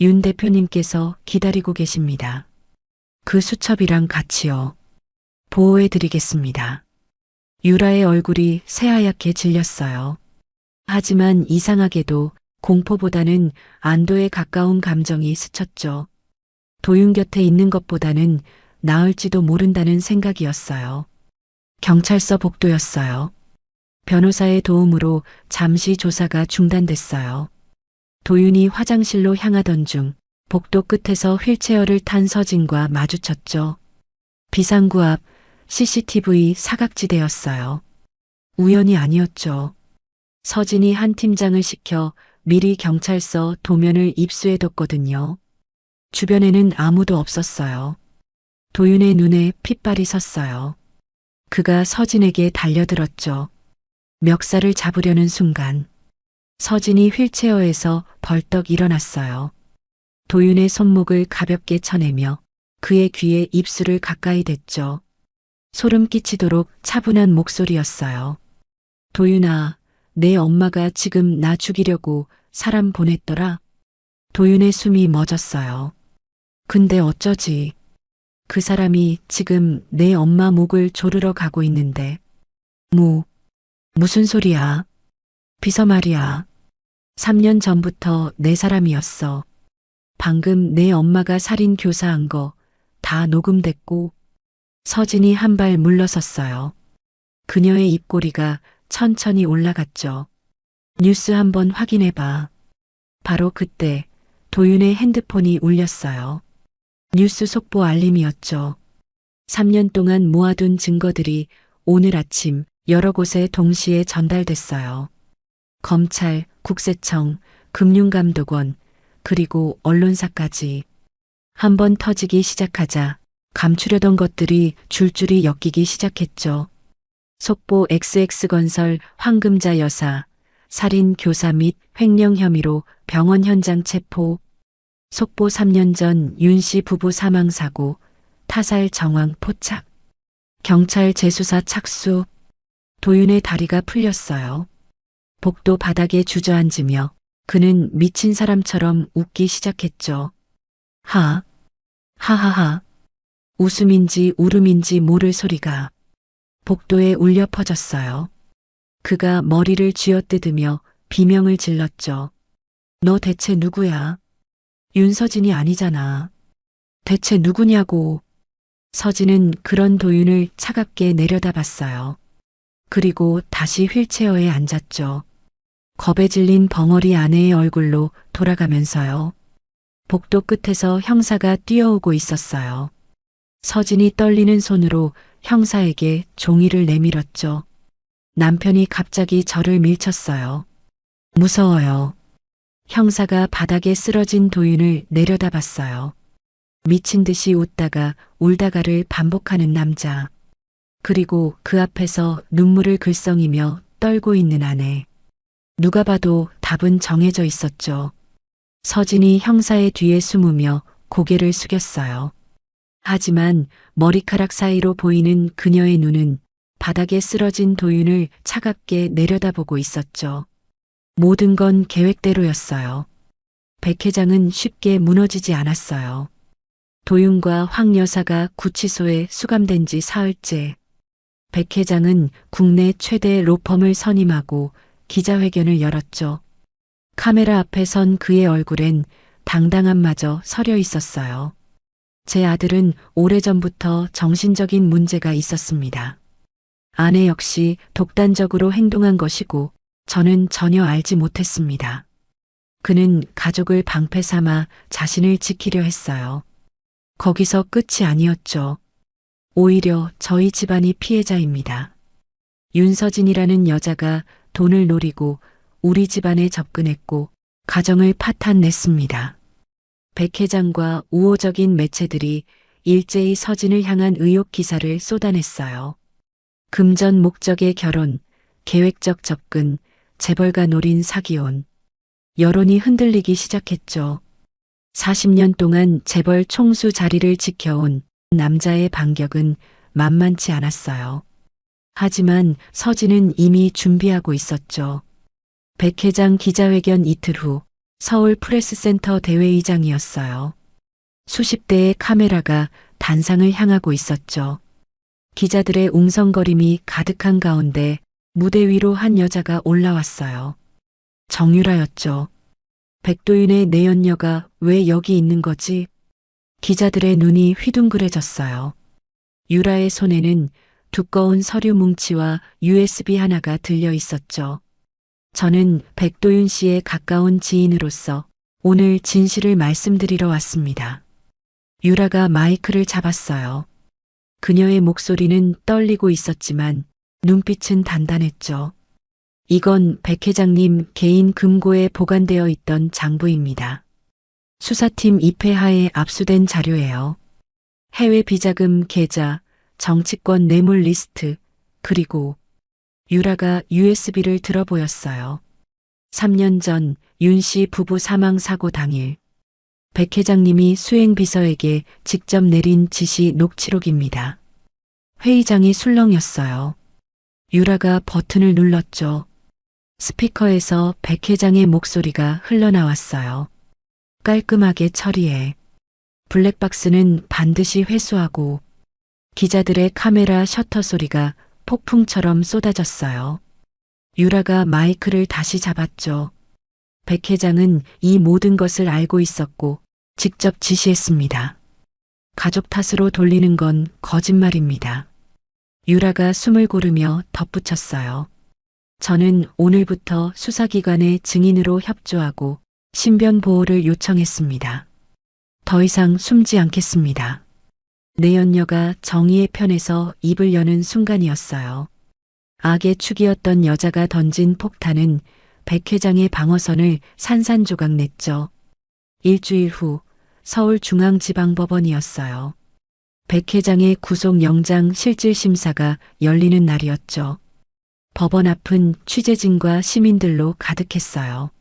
윤 대표님께서 기다리고 계십니다. 그 수첩이랑 같이요. 보호해 드리겠습니다. 유라의 얼굴이 새하얗게 질렸어요. 하지만 이상하게도 공포보다는 안도에 가까운 감정이 스쳤죠. 도윤 곁에 있는 것보다는 나을지도 모른다는 생각이었어요. 경찰서 복도였어요. 변호사의 도움으로 잠시 조사가 중단됐어요. 도윤이 화장실로 향하던 중 복도 끝에서 휠체어를 탄 서진과 마주쳤죠. 비상구 앞 CCTV 사각지대였어요. 우연이 아니었죠. 서진이 한 팀장을 시켜 미리 경찰서 도면을 입수해뒀거든요. 주변에는 아무도 없었어요. 도윤의 눈에 핏발이 섰어요. 그가 서진에게 달려들었죠. 멱살을 잡으려는 순간 서진이 휠체어에서 벌떡 일어났어요. 도윤의 손목을 가볍게 쳐내며 그의 귀에 입술을 가까이 댔죠. 소름 끼치도록 차분한 목소리였어요. 도윤아, 내 엄마가 지금 나 죽이려고 사람 보냈더라. 도윤의 숨이 멎었어요. 근데 어쩌지? 그 사람이 지금 내 엄마 목을 조르러 가고 있는데. 무슨 소리야? 비서 말이야. 3년 전부터 내 사람이었어. 방금 내 엄마가 살인 교사한 거 다 녹음됐고. 서진이 한 발 물러섰어요. 그녀의 입꼬리가 천천히 올라갔죠. 뉴스 한번 확인해봐. 바로 그때 도윤의 핸드폰이 울렸어요. 뉴스 속보 알림이었죠. 3년 동안 모아둔 증거들이 오늘 아침 여러 곳에 동시에 전달됐어요. 검찰, 국세청, 금융감독원, 그리고 언론사까지. 한번 터지기 시작하자 감추려던 것들이 줄줄이 엮이기 시작했죠. 속보 XX건설 황금자 여사, 살인 교사 및 횡령 혐의로 병원 현장 체포. 속보 3년 전 윤 씨 부부 사망 사고, 타살 정황 포착. 경찰 재수사 착수. 도윤의 다리가 풀렸어요. 복도 바닥에 주저앉으며 그는 미친 사람처럼 웃기 시작했죠. 하하하. 웃음인지 울음인지 모를 소리가 복도에 울려 퍼졌어요. 그가 머리를 쥐어뜯으며 비명을 질렀죠. 너 대체 누구야? 윤서진이 아니잖아. 대체 누구냐고. 서진은 그런 도윤을 차갑게 내려다봤어요. 그리고 다시 휠체어에 앉았죠. 겁에 질린 벙어리 아내의 얼굴로 돌아가면서요. 복도 끝에서 형사가 뛰어오고 있었어요. 서진이 떨리는 손으로 형사에게 종이를 내밀었죠. 남편이 갑자기 저를 밀쳤어요. 무서워요. 형사가 바닥에 쓰러진 도윤을 내려다봤어요. 미친 듯이 웃다가 울다가를 반복하는 남자. 그리고 그 앞에서 눈물을 글썽이며 떨고 있는 아내. 누가 봐도 답은 정해져 있었죠. 서진이 형사의 뒤에 숨으며 고개를 숙였어요. 하지만 머리카락 사이로 보이는 그녀의 눈은 바닥에 쓰러진 도윤을 차갑게 내려다보고 있었죠. 모든 건 계획대로였어요. 백 회장은 쉽게 무너지지 않았어요. 도윤과 황 여사가 구치소에 수감된 지 사흘째. 백 회장은 국내 최대 로펌을 선임하고 기자회견을 열었죠. 카메라 앞에 선 그의 얼굴엔 당당함마저 서려 있었어요. 제 아들은 오래전부터 정신적인 문제가 있었습니다. 아내 역시 독단적으로 행동한 것이고 저는 전혀 알지 못했습니다. 그는 가족을 방패 삼아 자신을 지키려 했어요. 거기서 끝이 아니었죠. 오히려 저희 집안이 피해자입니다. 윤서진이라는 여자가 돈을 노리고 우리 집안에 접근했고 가정을 파탄냈습니다. 백 회장과 우호적인 매체들이 일제히 서진을 향한 의혹 기사를 쏟아냈어요. 금전 목적의 결혼, 계획적 접근, 재벌가 노린 사기혼. 여론이 흔들리기 시작했죠. 40년 동안 재벌 총수 자리를 지켜온 남자의 반격은 만만치 않았어요. 하지만 서진은 이미 준비하고 있었죠. 백 회장 기자회견 이틀 후 서울 프레스센터 대회의장이었어요. 수십 대의 카메라가 단상을 향하고 있었죠. 기자들의 웅성거림이 가득한 가운데 무대 위로 한 여자가 올라왔어요. 정유라였죠. 백도윤의 내연녀가 왜 여기 있는 거지? 기자들의 눈이 휘둥그레졌어요. 유라의 손에는 두꺼운 서류 뭉치와 USB 하나가 들려 있었죠. 저는 백도윤 씨의 가까운 지인으로서 오늘 진실을 말씀드리러 왔습니다. 유라가 마이크를 잡았어요. 그녀의 목소리는 떨리고 있었지만 눈빛은 단단했죠. 이건 백 회장님 개인 금고에 보관되어 있던 장부입니다. 수사팀 입회하에 압수된 자료예요. 해외 비자금 계좌, 정치권 뇌물 리스트, 그리고 유라가 USB를 들어 보였어요. 3년 전 윤 씨 부부 사망 사고 당일 백 회장님이 수행비서에게 직접 내린 지시 녹취록입니다. 회의장이 술렁였어요. 유라가 버튼을 눌렀죠. 스피커에서 백 회장의 목소리가 흘러나왔어요. 깔끔하게 처리해. 블랙박스는 반드시 회수하고. 기자들의 카메라 셔터 소리가 폭풍처럼 쏟아졌어요. 유라가 마이크를 다시 잡았죠. 백 회장은 이 모든 것을 알고 있었고 직접 지시했습니다. 가족 탓으로 돌리는 건 거짓말입니다. 유라가 숨을 고르며 덧붙였어요. 저는 오늘부터 수사기관의 증인으로 협조하고 신변 보호를 요청했습니다. 더 이상 숨지 않겠습니다. 내연녀가 정의의 편에서 입을 여는 순간이었어요. 악의 축이었던 여자가 던진 폭탄은 백 회장의 방어선을 산산조각 냈죠. 일주일 후 서울중앙지방법원이었어요. 백 회장의 구속영장 실질심사가 열리는 날이었죠. 법원 앞은 취재진과 시민들로 가득했어요.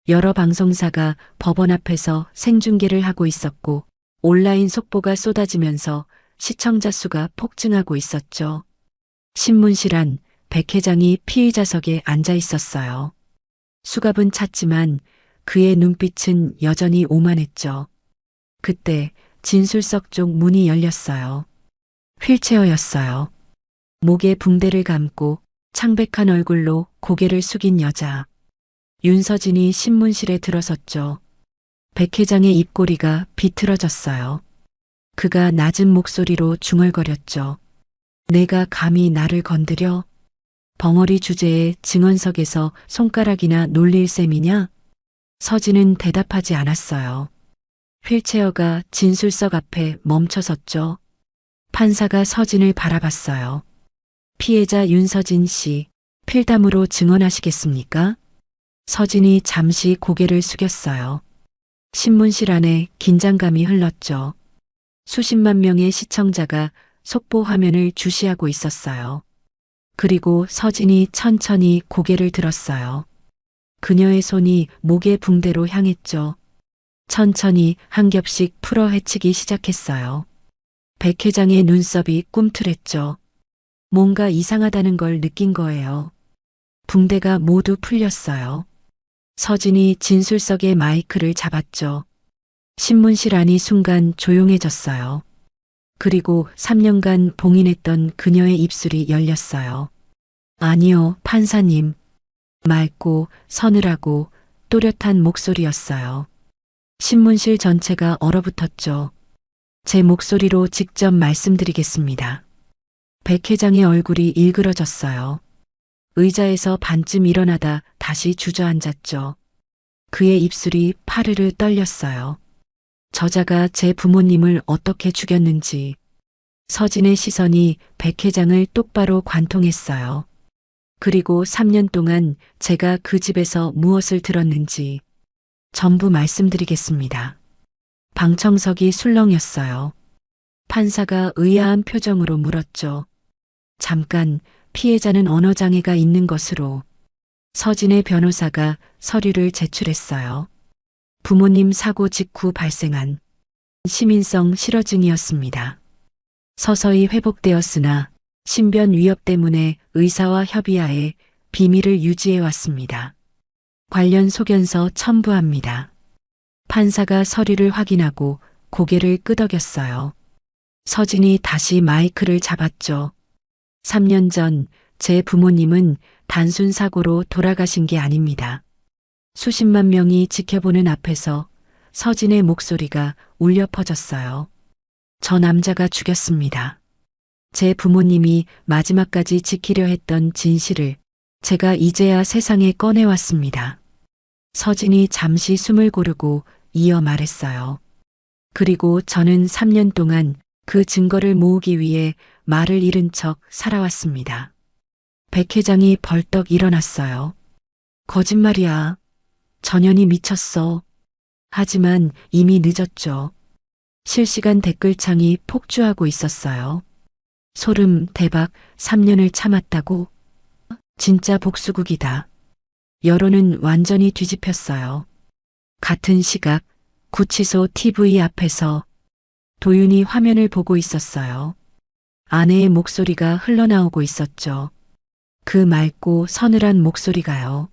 여러 방송사가 법원 앞에서 생중계를 하고 있었고 온라인 속보가 쏟아지면서 시청자 수가 폭증하고 있었죠. 신문실 안 백 회장이 피의자석에 앉아 있었어요. 수갑은 찼지만 그의 눈빛은 여전히 오만했죠. 그때 진술석 쪽 문이 열렸어요. 휠체어였어요. 목에 붕대를 감고 창백한 얼굴로 고개를 숙인 여자. 윤서진이 신문실에 들어섰죠. 백 회장의 입꼬리가 비틀어졌어요. 그가 낮은 목소리로 중얼거렸죠. 내가 감히 나를 건드려? 벙어리 주제에 증언석에서 손가락이나 놀릴 셈이냐? 서진은 대답하지 않았어요. 휠체어가 진술석 앞에 멈춰섰죠. 판사가 서진을 바라봤어요. 피해자 윤서진 씨, 필담으로 증언하시겠습니까? 서진이 잠시 고개를 숙였어요. 신문실 안에 긴장감이 흘렀죠. 수십만 명의 시청자가 속보 화면을 주시하고 있었어요. 그리고 서진이 천천히 고개를 들었어요. 그녀의 손이 목의 붕대로 향했죠. 천천히 한 겹씩 풀어 헤치기 시작했어요. 백 회장의 눈썹이 꿈틀했죠. 뭔가 이상하다는 걸 느낀 거예요. 붕대가 모두 풀렸어요. 서진이 진술석의 마이크를 잡았죠. 신문실 안이 순간 조용해졌어요. 그리고 3년간 봉인했던 그녀의 입술이 열렸어요. 아니요, 판사님. 맑고 서늘하고 또렷한 목소리였어요. 신문실 전체가 얼어붙었죠. 제 목소리로 직접 말씀드리겠습니다. 백 회장의 얼굴이 일그러졌어요. 의자에서 반쯤 일어나다 다시 주저앉았죠. 그의 입술이 파르르 떨렸어요. 저자가 제 부모님을 어떻게 죽였는지. 서진의 시선이 백 회장을 똑바로 관통했어요. 그리고 3년 동안 제가 그 집에서 무엇을 들었는지. 전부 말씀드리겠습니다. 방청석이 술렁였어요. 판사가 의아한 표정으로 물었죠. 잠깐, 피해자는 언어장애가 있는 것으로. 서진의 변호사가 서류를 제출했어요. 부모님 사고 직후 발생한 시민성 실어증이었습니다. 서서히 회복되었으나 신변 위협 때문에 의사와 협의하에 비밀을 유지해 왔습니다. 관련 소견서 첨부합니다. 판사가 서류를 확인하고 고개를 끄덕였어요. 서진이 다시 마이크를 잡았죠. 3년 전 제 부모님은 단순 사고로 돌아가신 게 아닙니다. 수십만 명이 지켜보는 앞에서 서진의 목소리가 울려 퍼졌어요. 저 남자가 죽였습니다. 제 부모님이 마지막까지 지키려 했던 진실을 제가 이제야 세상에 꺼내왔습니다. 서진이 잠시 숨을 고르고 이어 말했어요. 그리고 저는 3년 동안 그 증거를 모으기 위해 말을 잃은 척 살아왔습니다. 백 회장이 벌떡 일어났어요. 거짓말이야. 전현이 미쳤어. 하지만 이미 늦었죠. 실시간 댓글창이 폭주하고 있었어요. 소름, 대박, 3년을 참았다고? 진짜 복수국이다. 여론은 완전히 뒤집혔어요. 같은 시각, 구치소 TV 앞에서 도윤이 화면을 보고 있었어요. 아내의 목소리가 흘러나오고 있었죠. 그 맑고 서늘한 목소리가요.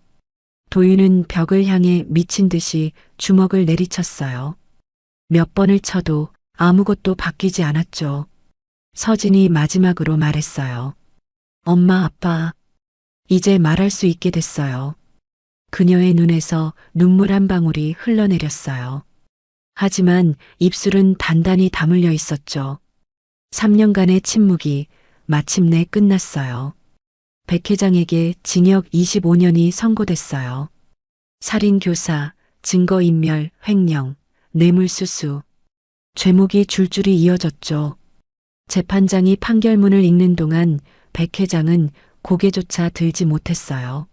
도윤은 벽을 향해 미친 듯이 주먹을 내리쳤어요. 몇 번을 쳐도 아무것도 바뀌지 않았죠. 서진이 마지막으로 말했어요. 엄마, 아빠, 이제 말할 수 있게 됐어요. 그녀의 눈에서 눈물 한 방울이 흘러내렸어요. 하지만 입술은 단단히 다물려 있었죠. 3년간의 침묵이 마침내 끝났어요. 백 회장에게 징역 25년이 선고됐어요. 살인교사, 증거인멸, 횡령, 뇌물수수. 죄목이 줄줄이 이어졌죠. 재판장이 판결문을 읽는 동안 백 회장은 고개조차 들지 못했어요.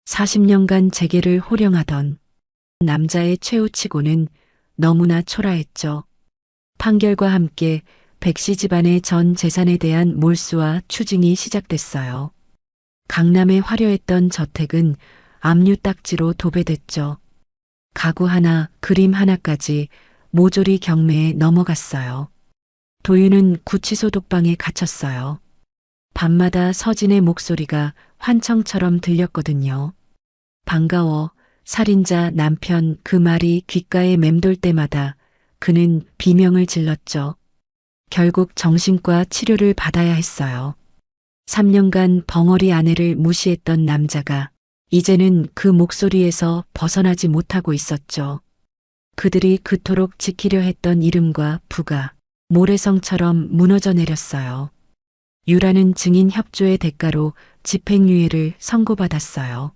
40년간 재계를 호령하던 남자의 최후치고는 너무나 초라했죠. 판결과 함께 백씨 집안의 전 재산에 대한 몰수와 추징이 시작됐어요. 강남에 화려했던 저택은 압류 딱지로 도배됐죠. 가구 하나, 그림 하나까지 모조리 경매에 넘어갔어요. 도윤은 구치소 독방에 갇혔어요. 밤마다 서진의 목소리가 환청처럼 들렸거든요. 반가워, 살인자 남편 그 말이 귓가에 맴돌 때마다 그는 비명을 질렀죠. 결국 정신과 치료를 받아야 했어요. 3년간 벙어리 아내를 무시했던 남자가 이제는 그 목소리에서 벗어나지 못하고 있었죠. 그들이 그토록 지키려 했던 이름과 부가 모래성처럼 무너져 내렸어요. 유라는 증인 협조의 대가로 집행유예를 선고받았어요.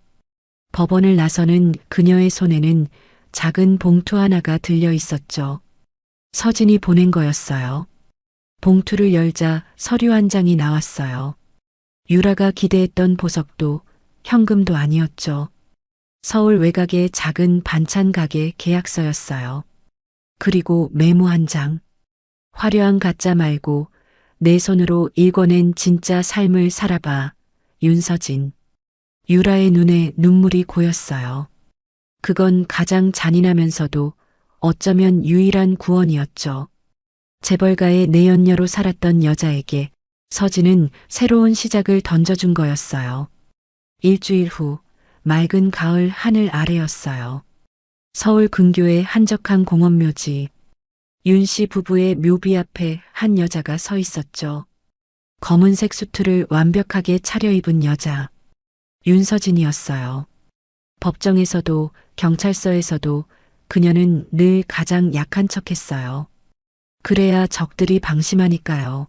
법원을 나서는 그녀의 손에는 작은 봉투 하나가 들려 있었죠. 서진이 보낸 거였어요. 봉투를 열자 서류 한 장이 나왔어요. 유라가 기대했던 보석도 현금도 아니었죠. 서울 외곽의 작은 반찬 가게 계약서였어요. 그리고 메모 한 장. 화려한 가짜 말고 내 손으로 읽어낸 진짜 삶을 살아봐. 윤서진. 유라의 눈에 눈물이 고였어요. 그건 가장 잔인하면서도 어쩌면 유일한 구원이었죠. 재벌가의 내연녀로 살았던 여자에게 서진은 새로운 시작을 던져준 거였어요. 일주일 후 맑은 가을 하늘 아래였어요. 서울 근교의 한적한 공원묘지. 윤 씨 부부의 묘비 앞에 한 여자가 서 있었죠. 검은색 수트를 완벽하게 차려입은 여자. 윤서진이었어요. 법정에서도 경찰서에서도 그녀는 늘 가장 약한 척했어요. 그래야 적들이 방심하니까요.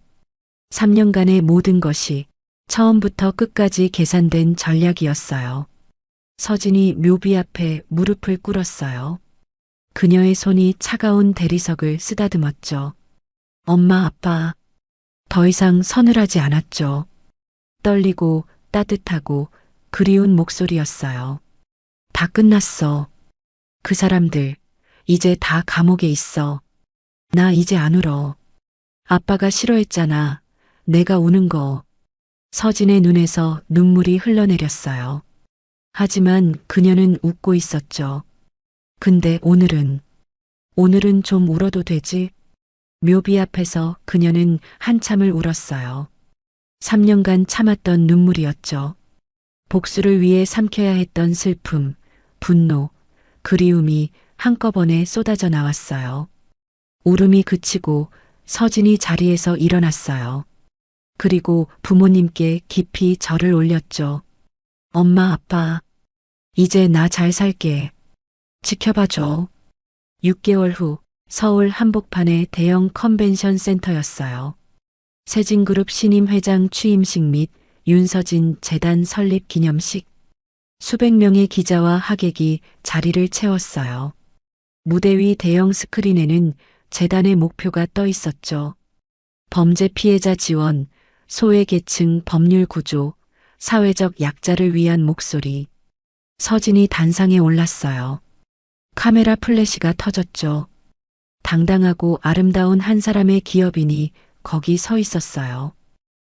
3년간의 모든 것이 처음부터 끝까지 계산된 전략이었어요. 서진이 묘비 앞에 무릎을 꿇었어요. 그녀의 손이 차가운 대리석을 쓰다듬었죠. 엄마, 아빠. 더 이상 서늘하지 않았죠. 떨리고 따뜻하고 그리운 목소리였어요. 다 끝났어. 그 사람들, 이제 다 감옥에 있어. 나 이제 안 울어. 아빠가 싫어했잖아. 내가 우는 거. 서진의 눈에서 눈물이 흘러내렸어요. 하지만 그녀는 웃고 있었죠. 근데 오늘은 좀 울어도 되지? 묘비 앞에서 그녀는 한참을 울었어요. 3년간 참았던 눈물이었죠. 복수를 위해 삼켜야 했던 슬픔, 분노, 그리움이 한꺼번에 쏟아져 나왔어요. 울음이 그치고 서진이 자리에서 일어났어요. 그리고 부모님께 깊이 절을 올렸죠. 엄마, 아빠, 이제 나 잘 살게. 지켜봐줘. 6개월 후 서울 한복판의 대형 컨벤션 센터였어요. 세진그룹 신임 회장 취임식 및 윤서진 재단 설립 기념식. 수백 명의 기자와 하객이 자리를 채웠어요. 무대 위 대형 스크린에는 재단의 목표가 떠 있었죠. 범죄 피해자 지원, 소외계층 법률 구조, 사회적 약자를 위한 목소리. 서진이 단상에 올랐어요. 카메라 플래시가 터졌죠. 당당하고 아름다운 한 사람의 기업인이 거기 서 있었어요.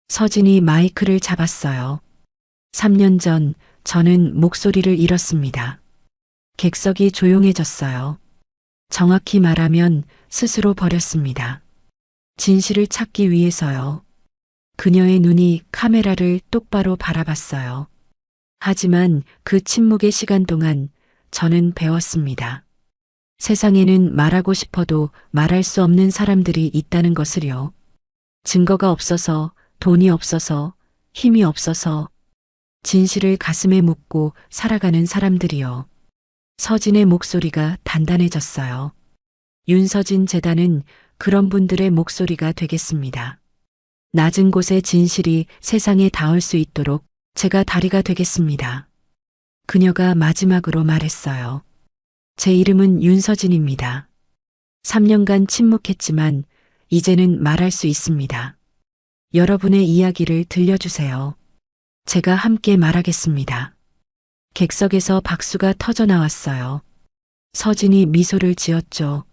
서진이 마이크를 잡았어요. 3년 전 저는 목소리를 잃었습니다. 객석이 조용해졌어요. 정확히 말하면 스스로 버렸습니다. 진실을 찾기 위해서요. 그녀의 눈이 카메라를 똑바로 바라봤어요. 하지만 그 침묵의 시간 동안 저는 배웠습니다. 세상에는 말하고 싶어도 말할 수 없는 사람들이 있다는 것을요. 증거가 없어서, 돈이 없어서, 힘이 없어서, 진실을 가슴에 묻고 살아가는 사람들이요. 서진의 목소리가 단단해졌어요. 윤서진 재단은 그런 분들의 목소리가 되겠습니다. 낮은 곳의 진실이 세상에 닿을 수 있도록 제가 다리가 되겠습니다. 그녀가 마지막으로 말했어요. 제 이름은 윤서진입니다. 3년간 침묵했지만 이제는 말할 수 있습니다. 여러분의 이야기를 들려주세요. 제가 함께 말하겠습니다. 객석에서 박수가 터져 나왔어요. 서진이 미소를 지었죠.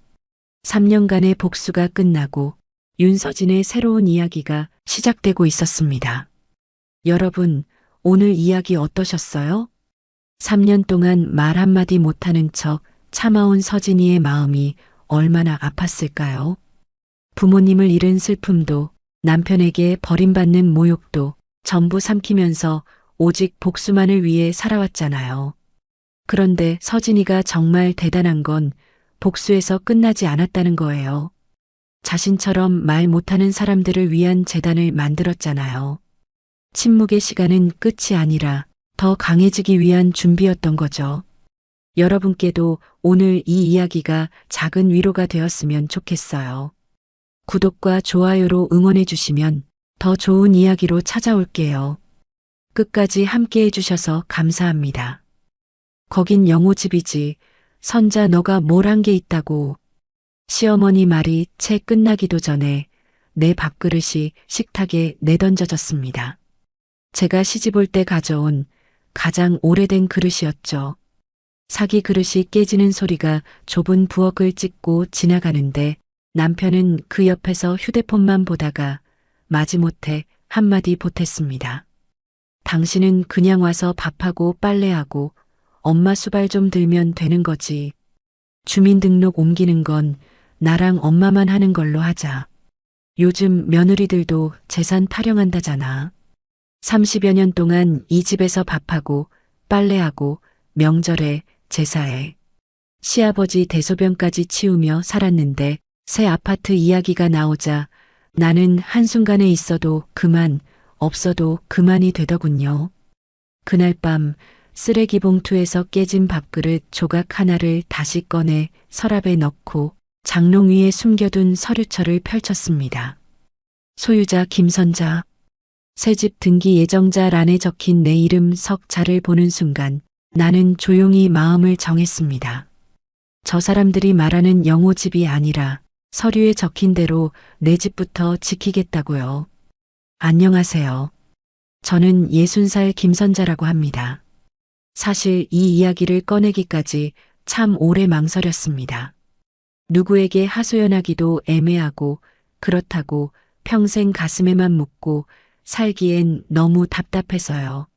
3년간의 복수가 끝나고 윤서진의 새로운 이야기가 시작되고 있었습니다. 여러분, 오늘 이야기 어떠셨어요? 3년 동안 말 한마디 못하는 척 참아온 서진이의 마음이 얼마나 아팠을까요? 부모님을 잃은 슬픔도 남편에게 버림받는 모욕도 전부 삼키면서 오직 복수만을 위해 살아왔잖아요. 그런데 서진이가 정말 대단한 건 복수에서 끝나지 않았다는 거예요. 자신처럼 말 못하는 사람들을 위한 재단을 만들었잖아요. 침묵의 시간은 끝이 아니라 더 강해지기 위한 준비였던 거죠. 여러분께도 오늘 이 이야기가 작은 위로가 되었으면 좋겠어요. 구독과 좋아요로 응원해 주시면 더 좋은 이야기로 찾아올게요. 끝까지 함께 해주셔서 감사합니다. 거긴 영호집이지. 선자 너가 뭘 한 게 있다고. 시어머니 말이 채 끝나기도 전에 내 밥그릇이 식탁에 내던져졌습니다. 제가 시집올 때 가져온 가장 오래된 그릇이었죠. 사기 그릇이 깨지는 소리가 좁은 부엌을 찢고 지나가는데 남편은 그 옆에서 휴대폰만 보다가 마지못해 한마디 보탰습니다. 당신은 그냥 와서 밥하고 빨래하고 엄마 수발 좀 들면 되는 거지. 주민등록 옮기는 건 나랑 엄마만 하는 걸로 하자. 요즘 며느리들도 재산 타령한다잖아. 30여 년 동안 이 집에서 밥하고 빨래하고 명절에 제사에 시아버지 대소변까지 치우며 살았는데 새 아파트 이야기가 나오자 나는 한순간에 있어도 그만, 없어도 그만이 되더군요. 그날 밤 쓰레기 봉투에서 깨진 밥그릇 조각 하나를 다시 꺼내 서랍에 넣고 장롱 위에 숨겨둔 서류철을 펼쳤습니다. 소유자 김선자, 새집 등기 예정자란에 적힌 내 이름 석자를 보는 순간 나는 조용히 마음을 정했습니다. 저 사람들이 말하는 영호집이 아니라 서류에 적힌 대로 내 집부터 지키겠다고요. 안녕하세요. 저는 60살 김선자라고 합니다. 사실 이 이야기를 꺼내기까지 참 오래 망설였습니다. 누구에게 하소연하기도 애매하고 그렇다고 평생 가슴에만 묻고 살기엔 너무 답답해서요.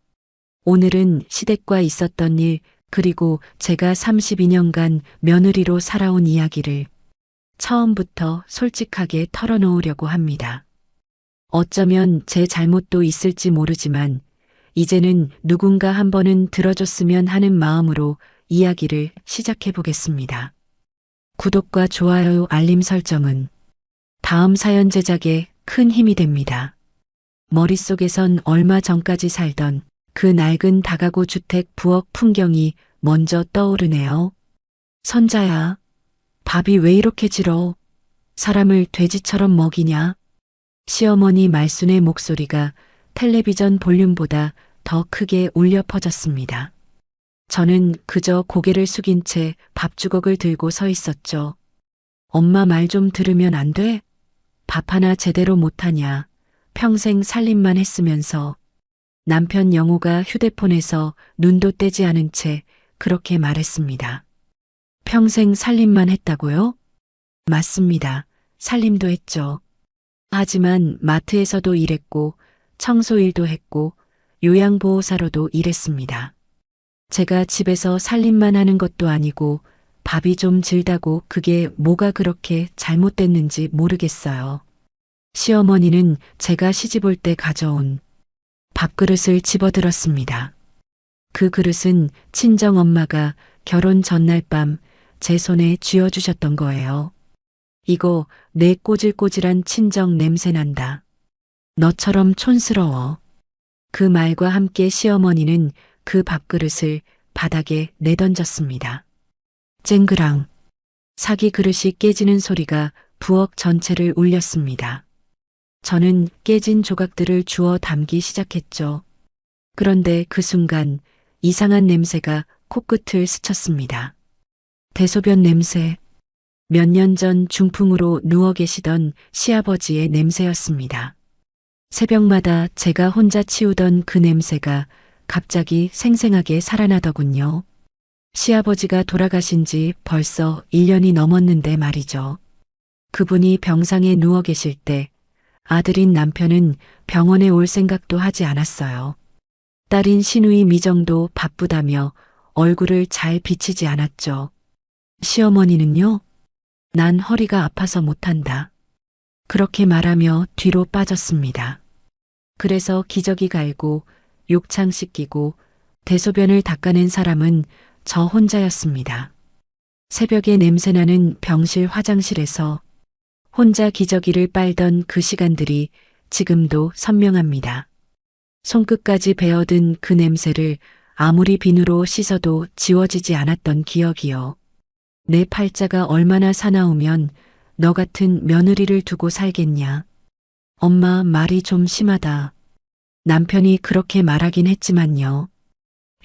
오늘은 시댁과 있었던 일, 그리고 제가 32년간 며느리로 살아온 이야기를 처음부터 솔직하게 털어놓으려고 합니다. 어쩌면 제 잘못도 있을지 모르지만 이제는 누군가 한 번은 들어줬으면 하는 마음으로 이야기를 시작해 보겠습니다. 구독과 좋아요, 알림 설정은 다음 사연 제작에 큰 힘이 됩니다. 머릿속에선 얼마 전까지 살던 그 낡은 다가구 주택 부엌 풍경이 먼저 떠오르네요. 선자야, 밥이 왜 이렇게 질어? 사람을 돼지처럼 먹이냐? 시어머니 말순의 목소리가 텔레비전 볼륨보다 더 크게 울려 퍼졌습니다. 저는 그저 고개를 숙인 채 밥주걱을 들고 서 있었죠. 엄마 말 좀 들으면 안 돼? 밥 하나 제대로 못하냐? 평생 살림만 했으면서. 남편 영호가 휴대폰에서 눈도 떼지 않은 채 그렇게 말했습니다. 평생 살림만 했다고요? 맞습니다. 살림도 했죠. 하지만 마트에서도 일했고 청소일도 했고 요양보호사로도 일했습니다. 제가 집에서 살림만 하는 것도 아니고 밥이 좀 질다고 그게 뭐가 그렇게 잘못됐는지 모르겠어요. 시어머니는 제가 시집 올 때 가져온 밥그릇을 집어들었습니다. 그 그릇은 친정 엄마가 결혼 전날 밤 제 손에 쥐어주셨던 거예요. 이거 내 꼬질꼬질한 친정 냄새 난다. 너처럼 촌스러워. 그 말과 함께 시어머니는 그 밥그릇을 바닥에 내던졌습니다. 쨍그랑. 사기 그릇이 깨지는 소리가 부엌 전체를 울렸습니다. 저는 깨진 조각들을 주워 담기 시작했죠. 그런데 그 순간 이상한 냄새가 코끝을 스쳤습니다. 대소변 냄새. 몇 년 전 중풍으로 누워 계시던 시아버지의 냄새였습니다. 새벽마다 제가 혼자 치우던 그 냄새가 갑자기 생생하게 살아나더군요. 시아버지가 돌아가신 지 벌써 1년이 넘었는데 말이죠. 그분이 병상에 누워 계실 때 아들인 남편은 병원에 올 생각도 하지 않았어요. 딸인 시누이 미정도 바쁘다며 얼굴을 잘 비치지 않았죠. 시어머니는요? 난 허리가 아파서 못한다. 그렇게 말하며 뒤로 빠졌습니다. 그래서 기저귀 갈고 욕창 씻기고 대소변을 닦아낸 사람은 저 혼자였습니다. 새벽에 냄새나는 병실 화장실에서 혼자 기저귀를 빨던 그 시간들이 지금도 선명합니다. 손끝까지 베어든 그 냄새를 아무리 비누로 씻어도 지워지지 않았던 기억이요. 내 팔자가 얼마나 사나우면 너 같은 며느리를 두고 살겠냐. 엄마 말이 좀 심하다. 남편이 그렇게 말하긴 했지만요.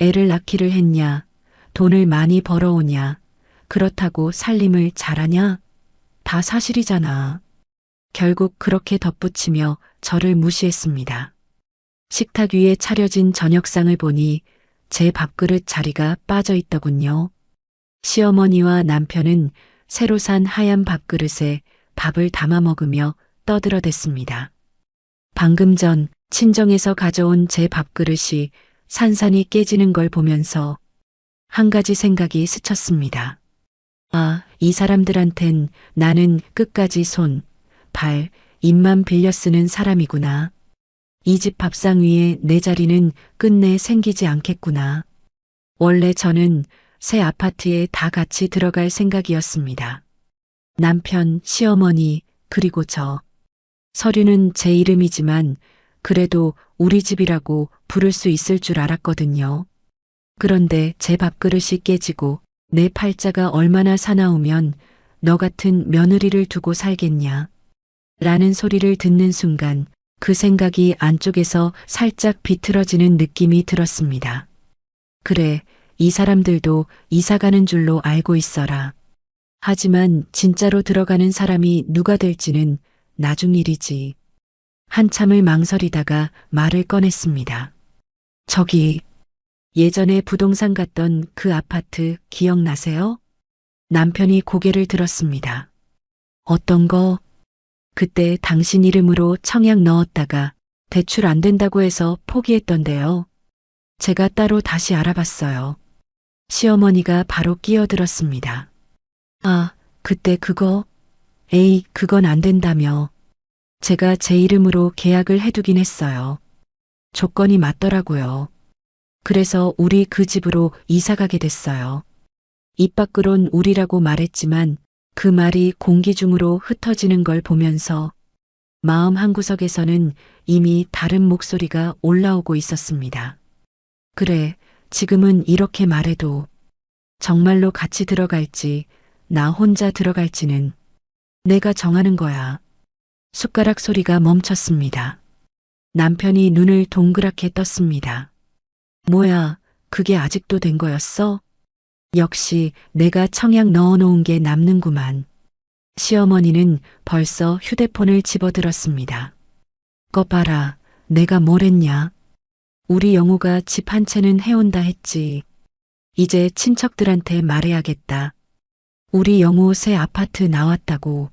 애를 낳기를 했냐. 돈을 많이 벌어오냐. 그렇다고 살림을 잘하냐. 다 사실이잖아. 결국 그렇게 덧붙이며 저를 무시했습니다. 식탁 위에 차려진 저녁상을 보니 제 밥그릇 자리가 빠져 있더군요. 시어머니와 남편은 새로 산 하얀 밥그릇에 밥을 담아 먹으며 떠들어댔습니다. 방금 전 친정에서 가져온 제 밥그릇이 산산이 깨지는 걸 보면서 한 가지 생각이 스쳤습니다. 아, 이 사람들한텐 나는 끝까지 손, 발, 입만 빌려 쓰는 사람이구나. 이 집 밥상 위에 내 자리는 끝내 생기지 않겠구나. 원래 저는 새 아파트에 다 같이 들어갈 생각이었습니다. 남편, 시어머니, 그리고 저. 서류는 제 이름이지만 그래도 우리 집이라고 부를 수 있을 줄 알았거든요. 그런데 제 밥그릇이 깨지고 내 팔자가 얼마나 사나우면 너 같은 며느리를 두고 살겠냐. 라는 소리를 듣는 순간 그 생각이 안쪽에서 살짝 비틀어지는 느낌이 들었습니다. 그래, 이 사람들도 이사 가는 줄로 알고 있어라. 하지만 진짜로 들어가는 사람이 누가 될지는 나중 일이지. 한참을 망설이다가 말을 꺼냈습니다. 저기, 예전에 부동산 갔던 그 아파트 기억나세요? 남편이 고개를 들었습니다. 어떤 거? 그때 당신 이름으로 청약 넣었다가 대출 안 된다고 해서 포기했던데요. 제가 따로 다시 알아봤어요. 시어머니가 바로 끼어들었습니다. 아, 그때 그거? 에이, 그건 안 된다며. 제가 제 이름으로 계약을 해두긴 했어요. 조건이 맞더라고요. 그래서 우리 그 집으로 이사 가게 됐어요. 입 밖으론 우리라고 말했지만 그 말이 공기 중으로 흩어지는 걸 보면서 마음 한구석에서는 이미 다른 목소리가 올라오고 있었습니다. 그래, 지금은 이렇게 말해도 정말로 같이 들어갈지 나 혼자 들어갈지는 내가 정하는 거야. 숟가락 소리가 멈췄습니다. 남편이 눈을 동그랗게 떴습니다. 뭐야, 그게 아직도 된 거였어? 역시 내가 청약 넣어놓은 게 남는구만. 시어머니는 벌써 휴대폰을 집어들었습니다. 거 봐라, 내가 뭘 했냐? 우리 영우가 집 한 채는 해온다 했지. 이제 친척들한테 말해야겠다. 우리 영우 새 아파트 나왔다고.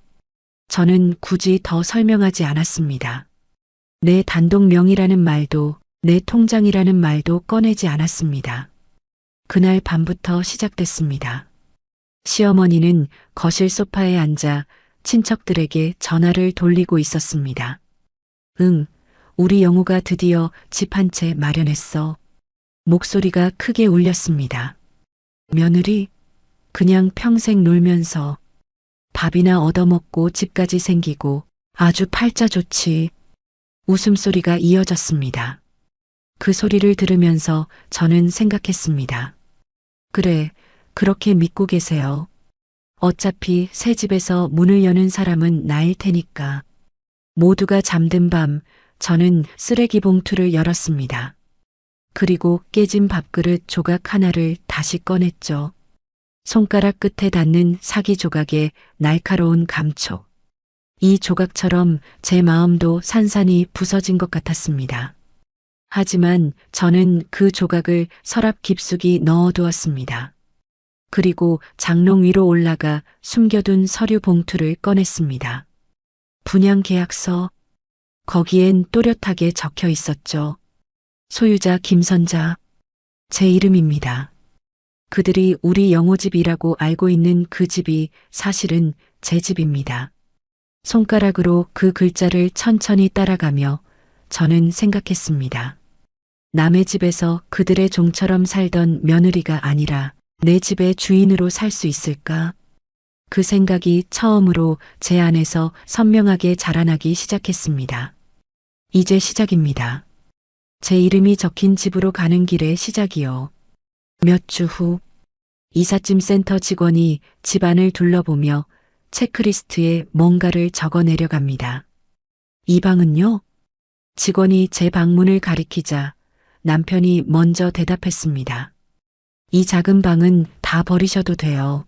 저는 굳이 더 설명하지 않았습니다. 내 단독 명의라는 말도 내 통장이라는 말도 꺼내지 않았습니다. 그날 밤부터 시작됐습니다. 시어머니는 거실 소파에 앉아 친척들에게 전화를 돌리고 있었습니다. 응, 우리 영우가 드디어 집 한 채 마련했어. 목소리가 크게 울렸습니다. 며느리? 그냥 평생 놀면서 밥이나 얻어먹고 집까지 생기고 아주 팔자 좋지. 웃음소리가 이어졌습니다. 그 소리를 들으면서 저는 생각했습니다. 그래, 그렇게 믿고 계세요. 어차피 새 집에서 문을 여는 사람은 나일 테니까. 모두가 잠든 밤, 저는 쓰레기 봉투를 열었습니다. 그리고 깨진 밥그릇 조각 하나를 다시 꺼냈죠. 손가락 끝에 닿는 사기 조각의 날카로운 감촉. 이 조각처럼 제 마음도 산산이 부서진 것 같았습니다. 하지만 저는 그 조각을 서랍 깊숙이 넣어두었습니다. 그리고 장롱 위로 올라가 숨겨둔 서류 봉투를 꺼냈습니다. 분양 계약서. 거기엔 또렷하게 적혀 있었죠. 소유자 김선자. 제 이름입니다. 그들이 우리 영호 집이라고 알고 있는 그 집이 사실은 제 집입니다. 손가락으로 그 글자를 천천히 따라가며 저는 생각했습니다. 남의 집에서 그들의 종처럼 살던 며느리가 아니라 내 집의 주인으로 살 수 있을까? 그 생각이 처음으로 제 안에서 선명하게 자라나기 시작했습니다. 이제 시작입니다. 제 이름이 적힌 집으로 가는 길의 시작이요. 몇 주 후, 이삿짐 센터 직원이 집안을 둘러보며 체크리스트에 뭔가를 적어 내려갑니다. 이 방은요? 직원이 제 방문을 가리키자 남편이 먼저 대답했습니다. 이 작은 방은 다 버리셔도 돼요.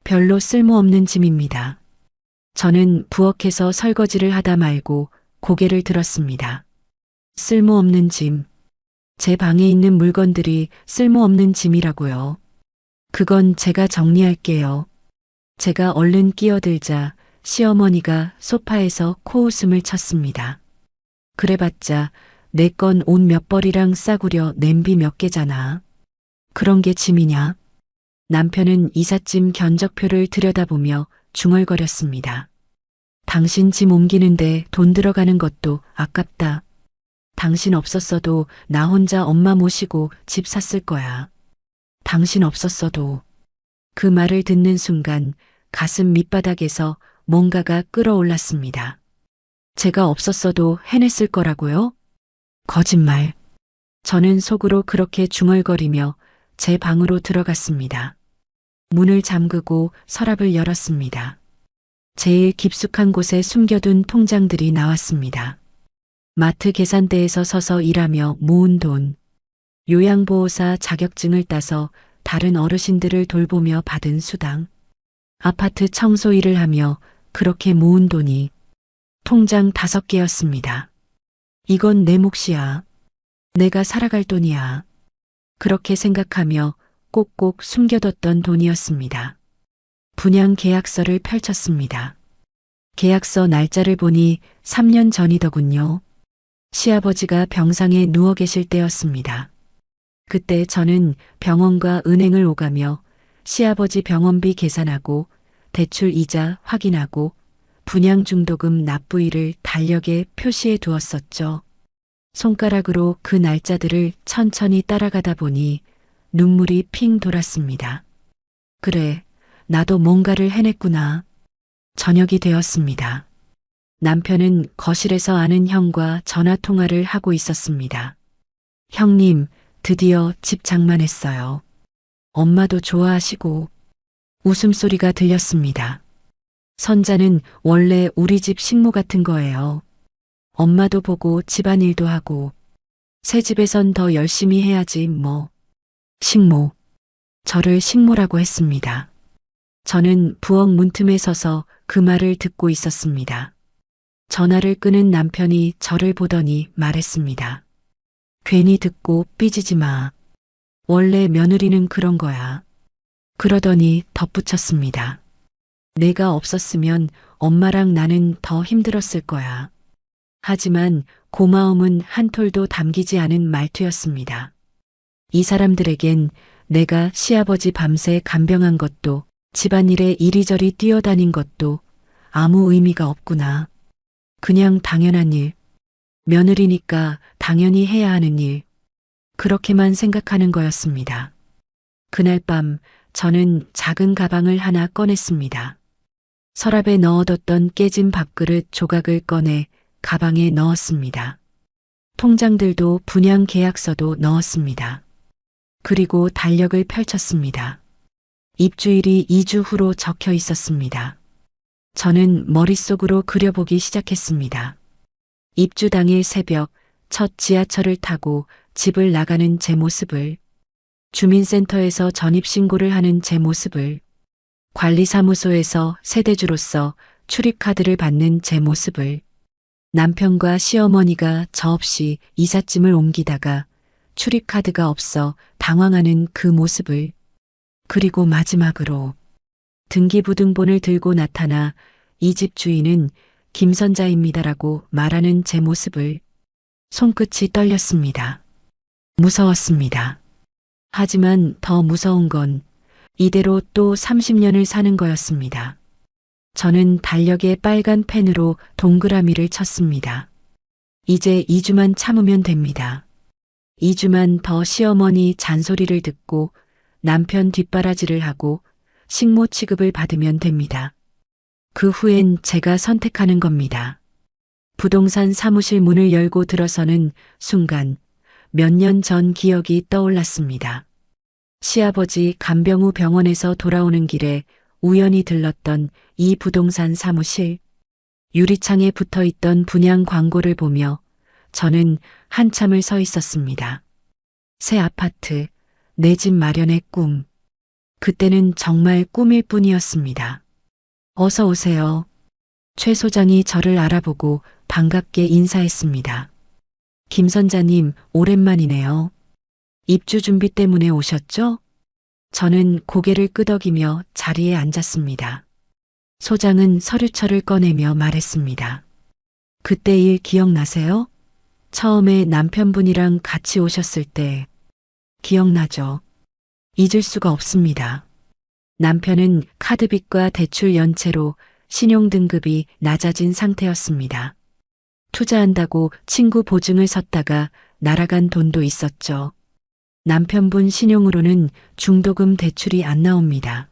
별로 쓸모없는 짐입니다. 저는 부엌에서 설거지를 하다 말고 고개를 들었습니다. 쓸모없는 짐. 제 방에 있는 물건들이 쓸모없는 짐이라고요. 그건 제가 정리할게요. 제가 얼른 끼어들자 시어머니가 소파에서 코웃음을 쳤습니다. 그래봤자 내 건 옷 몇 벌이랑 싸구려 냄비 몇 개잖아. 그런 게 짐이냐? 남편은 이삿짐 견적표를 들여다보며 중얼거렸습니다. 당신 짐 옮기는데 돈 들어가는 것도 아깝다. 당신 없었어도 나 혼자 엄마 모시고 집 샀을 거야. 당신 없었어도. 그 말을 듣는 순간 가슴 밑바닥에서 뭔가가 끌어올랐습니다. 제가 없었어도 해냈을 거라고요? 거짓말. 저는 속으로 그렇게 중얼거리며 제 방으로 들어갔습니다. 문을 잠그고 서랍을 열었습니다. 제일 깊숙한 곳에 숨겨둔 통장들이 나왔습니다. 마트 계산대에서 서서 일하며 모은 돈, 요양보호사 자격증을 따서 다른 어르신들을 돌보며 받은 수당, 아파트 청소 일을 하며 그렇게 모은 돈이 통장 5개였습니다. 이건 내 몫이야. 내가 살아갈 돈이야. 그렇게 생각하며 꼭꼭 숨겨뒀던 돈이었습니다. 분양 계약서를 펼쳤습니다. 계약서 날짜를 보니 3년 전이더군요. 시아버지가 병상에 누워 계실 때였습니다. 그때 저는 병원과 은행을 오가며 시아버지 병원비 계산하고 대출 이자 확인하고 분양 중도금 납부일을 달력에 표시해 두었었죠. 손가락으로 그 날짜들을 천천히 따라가다 보니 눈물이 핑 돌았습니다. 그래, 나도 뭔가를 해냈구나. 저녁이 되었습니다. 남편은 거실에서 아는 형과 전화 통화를 하고 있었습니다. 형님, 드디어 집 장만했어요. 엄마도 좋아하시고. 웃음소리가 들렸습니다. 선자는 원래 우리 집 식모 같은 거예요. 엄마도 보고 집안일도 하고. 새 집에선 더 열심히 해야지 뭐. 식모. 저를 식모라고 했습니다. 저는 부엌 문틈에 서서 그 말을 듣고 있었습니다. 전화를 끄는 남편이 저를 보더니 말했습니다. 괜히 듣고 삐지지 마. 원래 며느리는 그런 거야. 그러더니 덧붙였습니다. 내가 없었으면 엄마랑 나는 더 힘들었을 거야. 하지만 고마움은 한 톨도 담기지 않은 말투였습니다. 이 사람들에겐 내가 시아버지 밤새 간병한 것도 집안일에 이리저리 뛰어다닌 것도 아무 의미가 없구나. 그냥 당연한 일. 며느리니까 당연히 해야 하는 일. 그렇게만 생각하는 거였습니다. 그날 밤 저는 작은 가방을 하나 꺼냈습니다. 서랍에 넣어뒀던 깨진 밥그릇 조각을 꺼내 가방에 넣었습니다. 통장들도 분양 계약서도 넣었습니다. 그리고 달력을 펼쳤습니다. 입주일이 2주 후로 적혀 있었습니다. 저는 머릿속으로 그려보기 시작했습니다. 입주 당일 새벽 첫 지하철을 타고 집을 나가는 제 모습을, 주민센터에서 전입신고를 하는 제 모습을, 관리사무소에서 세대주로서 출입카드를 받는 제 모습을, 남편과 시어머니가 저 없이 이삿짐을 옮기다가 출입카드가 없어 당황하는 그 모습을, 그리고 마지막으로 등기부등본을 들고 나타나 이 집 주인은 김선자입니다라고 말하는 제 모습을. 손끝이 떨렸습니다. 무서웠습니다. 하지만 더 무서운 건 이대로 또 30년을 사는 거였습니다. 저는 달력에 빨간 펜으로 동그라미를 쳤습니다. 이제 2주만 참으면 됩니다. 2주만 더 시어머니 잔소리를 듣고 남편 뒷바라지를 하고 식모 취급을 받으면 됩니다. 그 후엔 제가 선택하는 겁니다. 부동산 사무실 문을 열고 들어서는 순간 몇 년 전 기억이 떠올랐습니다. 시아버지 간병 후 병원에서 돌아오는 길에 우연히 들렀던 이 부동산 사무실. 유리창에 붙어 있던 분양 광고를 보며 저는 한참을 서 있었습니다. 새 아파트, 내 집 마련의 꿈. 그때는 정말 꿈일 뿐이었습니다. 어서 오세요. 최 소장이 저를 알아보고 반갑게 인사했습니다. 김 선자님, 오랜만이네요. 입주 준비 때문에 오셨죠? 저는 고개를 끄덕이며 자리에 앉았습니다. 소장은 서류철을 꺼내며 말했습니다. 그때 일 기억나세요? 처음에 남편분이랑 같이 오셨을 때. 기억나죠? 잊을 수가 없습니다. 남편은 카드빚과 대출 연체로 신용등급이 낮아진 상태였습니다. 투자한다고 친구 보증을 섰다가 날아간 돈도 있었죠. 남편분 신용으로는 중도금 대출이 안 나옵니다.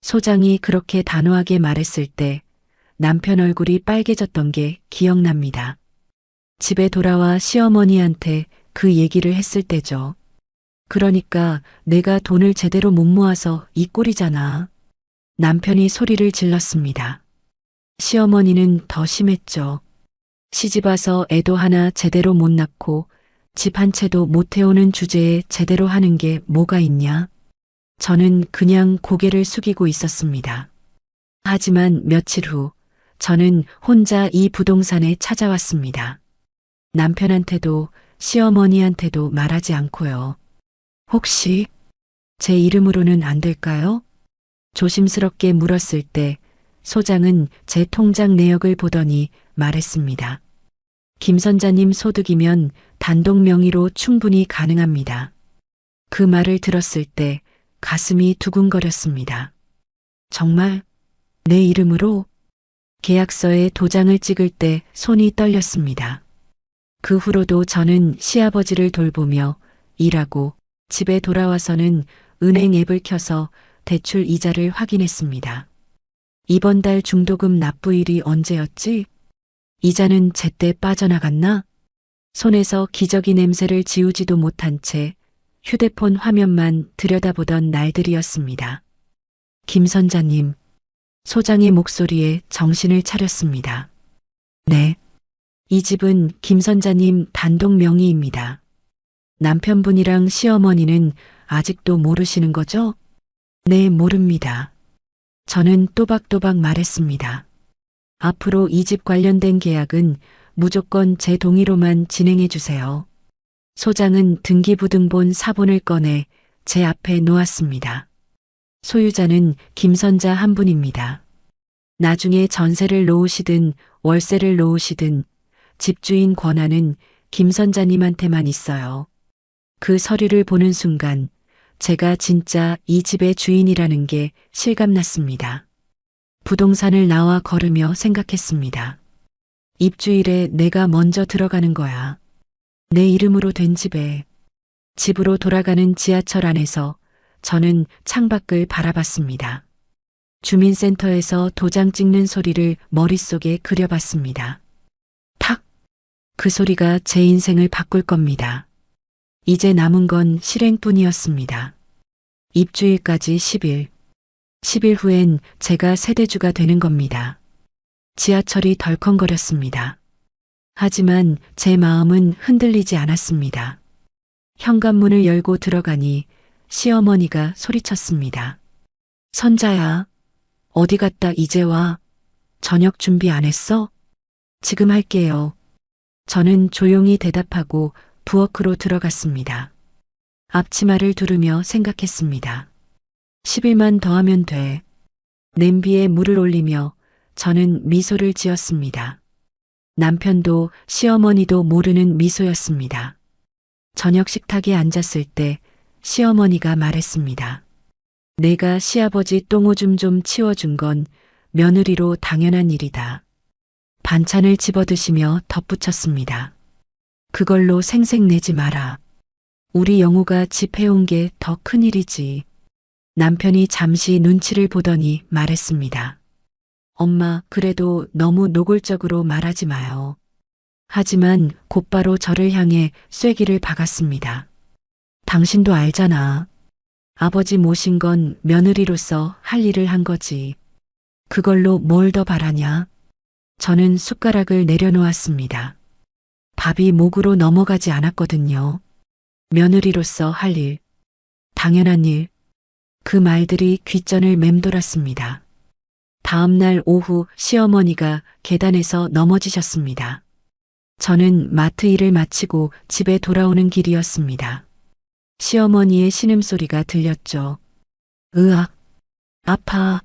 소장이 그렇게 단호하게 말했을 때 남편 얼굴이 빨개졌던 게 기억납니다. 집에 돌아와 시어머니한테 그 얘기를 했을 때죠. 그러니까 내가 돈을 제대로 못 모아서 이 꼴이잖아. 남편이 소리를 질렀습니다. 시어머니는 더 심했죠. 시집 와서 애도 하나 제대로 못 낳고 집 한 채도 못 해오는 주제에 제대로 하는 게 뭐가 있냐? 저는 그냥 고개를 숙이고 있었습니다. 하지만 며칠 후 저는 혼자 이 부동산에 찾아왔습니다. 남편한테도 시어머니한테도 말하지 않고요. 혹시 제 이름으로는 안 될까요? 조심스럽게 물었을 때 소장은 제 통장 내역을 보더니 말했습니다. 김 선자님 소득이면 단독 명의로 충분히 가능합니다. 그 말을 들었을 때 가슴이 두근거렸습니다. 정말 내 이름으로? 계약서에 도장을 찍을 때 손이 떨렸습니다. 그 후로도 저는 시아버지를 돌보며 일하고 집에 돌아와서는 은행 앱을 켜서 대출 이자를 확인했습니다. 이번 달 중도금 납부일이 언제였지? 이자는 제때 빠져나갔나? 손에서 기저귀 냄새를 지우지도 못한 채 휴대폰 화면만 들여다보던 날들이었습니다. 김 선자님, 소장의 목소리에 정신을 차렸습니다. 네. 이 집은 김 선자님 단독 명의입니다. 남편분이랑 시어머니는 아직도 모르시는 거죠? 네, 모릅니다. 저는 또박또박 말했습니다. 앞으로 이 집 관련된 계약은 무조건 제 동의로만 진행해 주세요. 소장은 등기부등본 사본을 꺼내 제 앞에 놓았습니다. 소유자는 김선자 한 분입니다. 나중에 전세를 놓으시든 월세를 놓으시든 집주인 권한은 김선자님한테만 있어요. 그 서류를 보는 순간 제가 진짜 이 집의 주인이라는 게 실감났습니다. 부동산을 나와 걸으며 생각했습니다. 입주일에 내가 먼저 들어가는 거야. 내 이름으로 된 집에. 집으로 돌아가는 지하철 안에서 저는 창밖을 바라봤습니다. 주민센터에서 도장 찍는 소리를 머릿속에 그려봤습니다. 탁! 그 소리가 제 인생을 바꿀 겁니다. 이제 남은 건 실행뿐이었습니다. 입주일까지 10일. 10일 후엔 제가 세대주가 되는 겁니다. 지하철이 덜컹거렸습니다. 하지만 제 마음은 흔들리지 않았습니다. 현관문을 열고 들어가니 시어머니가 소리쳤습니다. 선자야, 어디 갔다 이제 와? 저녁 준비 안 했어? 지금 할게요. 저는 조용히 대답하고 부엌으로 들어갔습니다. 앞치마를 두르며 생각했습니다. 10일만 더 하면 돼. 냄비에 물을 올리며 저는 미소를 지었습니다. 남편도 시어머니도 모르는 미소였습니다. 저녁 식탁에 앉았을 때 시어머니가 말했습니다. 내가 시아버지 똥오줌 좀 치워준 건 며느리로 당연한 일이다. 반찬을 집어드시며 덧붙였습니다. 그걸로 생색내지 마라. 우리 영우가 집 해온 게 더 큰일이지. 남편이 잠시 눈치를 보더니 말했습니다. 엄마, 그래도 너무 노골적으로 말하지 마요. 하지만 곧바로 저를 향해 쐐기를 박았습니다. 당신도 알잖아. 아버지 모신 건 며느리로서 할 일을 한 거지. 그걸로 뭘 더 바라냐? 저는 숟가락을 내려놓았습니다. 밥이 목으로 넘어가지 않았거든요. 며느리로서 할 일, 당연한 일, 그 말들이 귓전을 맴돌았습니다. 다음 날 오후 시어머니가 계단에서 넘어지셨습니다. 저는 마트 일을 마치고 집에 돌아오는 길이었습니다. 시어머니의 신음소리가 들렸죠. 으악, 아파.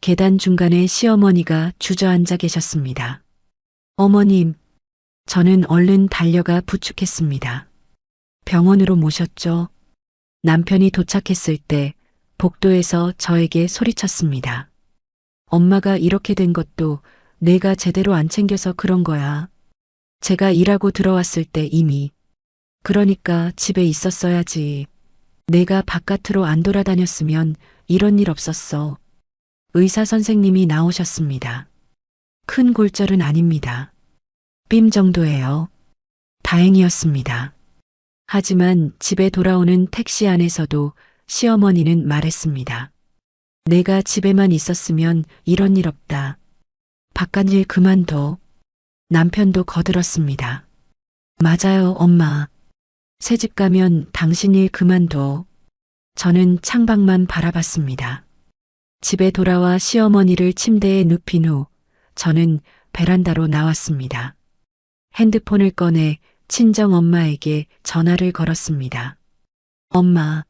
계단 중간에 시어머니가 주저앉아 계셨습니다. 어머님, 저는 얼른 달려가 부축했습니다. 병원으로 모셨죠. 남편이 도착했을 때 복도에서 저에게 소리쳤습니다. 엄마가 이렇게 된 것도 내가 제대로 안 챙겨서 그런 거야. 제가 일하고 들어왔을 때 이미. 그러니까 집에 있었어야지. 내가 바깥으로 안 돌아다녔으면 이런 일 없었어. 의사 선생님이 나오셨습니다. 큰 골절은 아닙니다. 삠 정도예요. 다행이었습니다. 하지만 집에 돌아오는 택시 안에서도 시어머니는 말했습니다. 내가 집에만 있었으면 이런 일 없다. 바깥일 그만둬. 남편도 거들었습니다. 맞아요, 엄마. 새집 가면 당신 일 그만둬. 저는 창밖만 바라봤습니다. 집에 돌아와 시어머니를 침대에 눕힌 후 저는 베란다로 나왔습니다. 핸드폰을 꺼내 친정 엄마에게 전화를 걸었습니다. 엄마.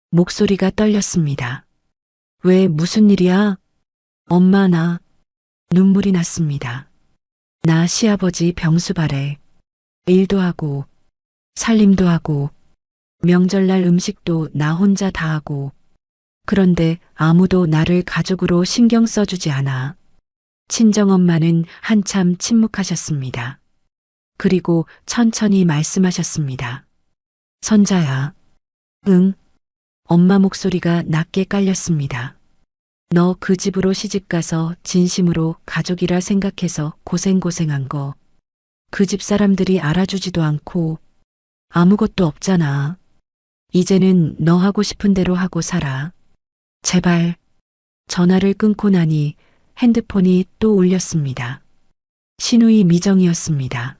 목소리가 떨렸습니다. 왜 무슨 일이야? 엄마 나 눈물이 났습니다. 나 시아버지 병수발에 일도 하고 살림도 하고 명절날 음식도 나 혼자 다 하고 그런데 아무도 나를 가족으로 신경 써주지 않아. 친정엄마는 한참 침묵하셨습니다. 그리고 천천히 말씀하셨습니다. 선자야. 응. 엄마 목소리가 낮게 깔렸습니다. 너 그 집으로 시집가서 진심으로 가족이라 생각해서 고생고생한 거. 그 집 사람들이 알아주지도 않고 아무것도 없잖아. 이제는 너 하고 싶은 대로 하고 살아. 제발. 전화를 끊고 나니 핸드폰이 또 울렸습니다. 신우이 미정이었습니다.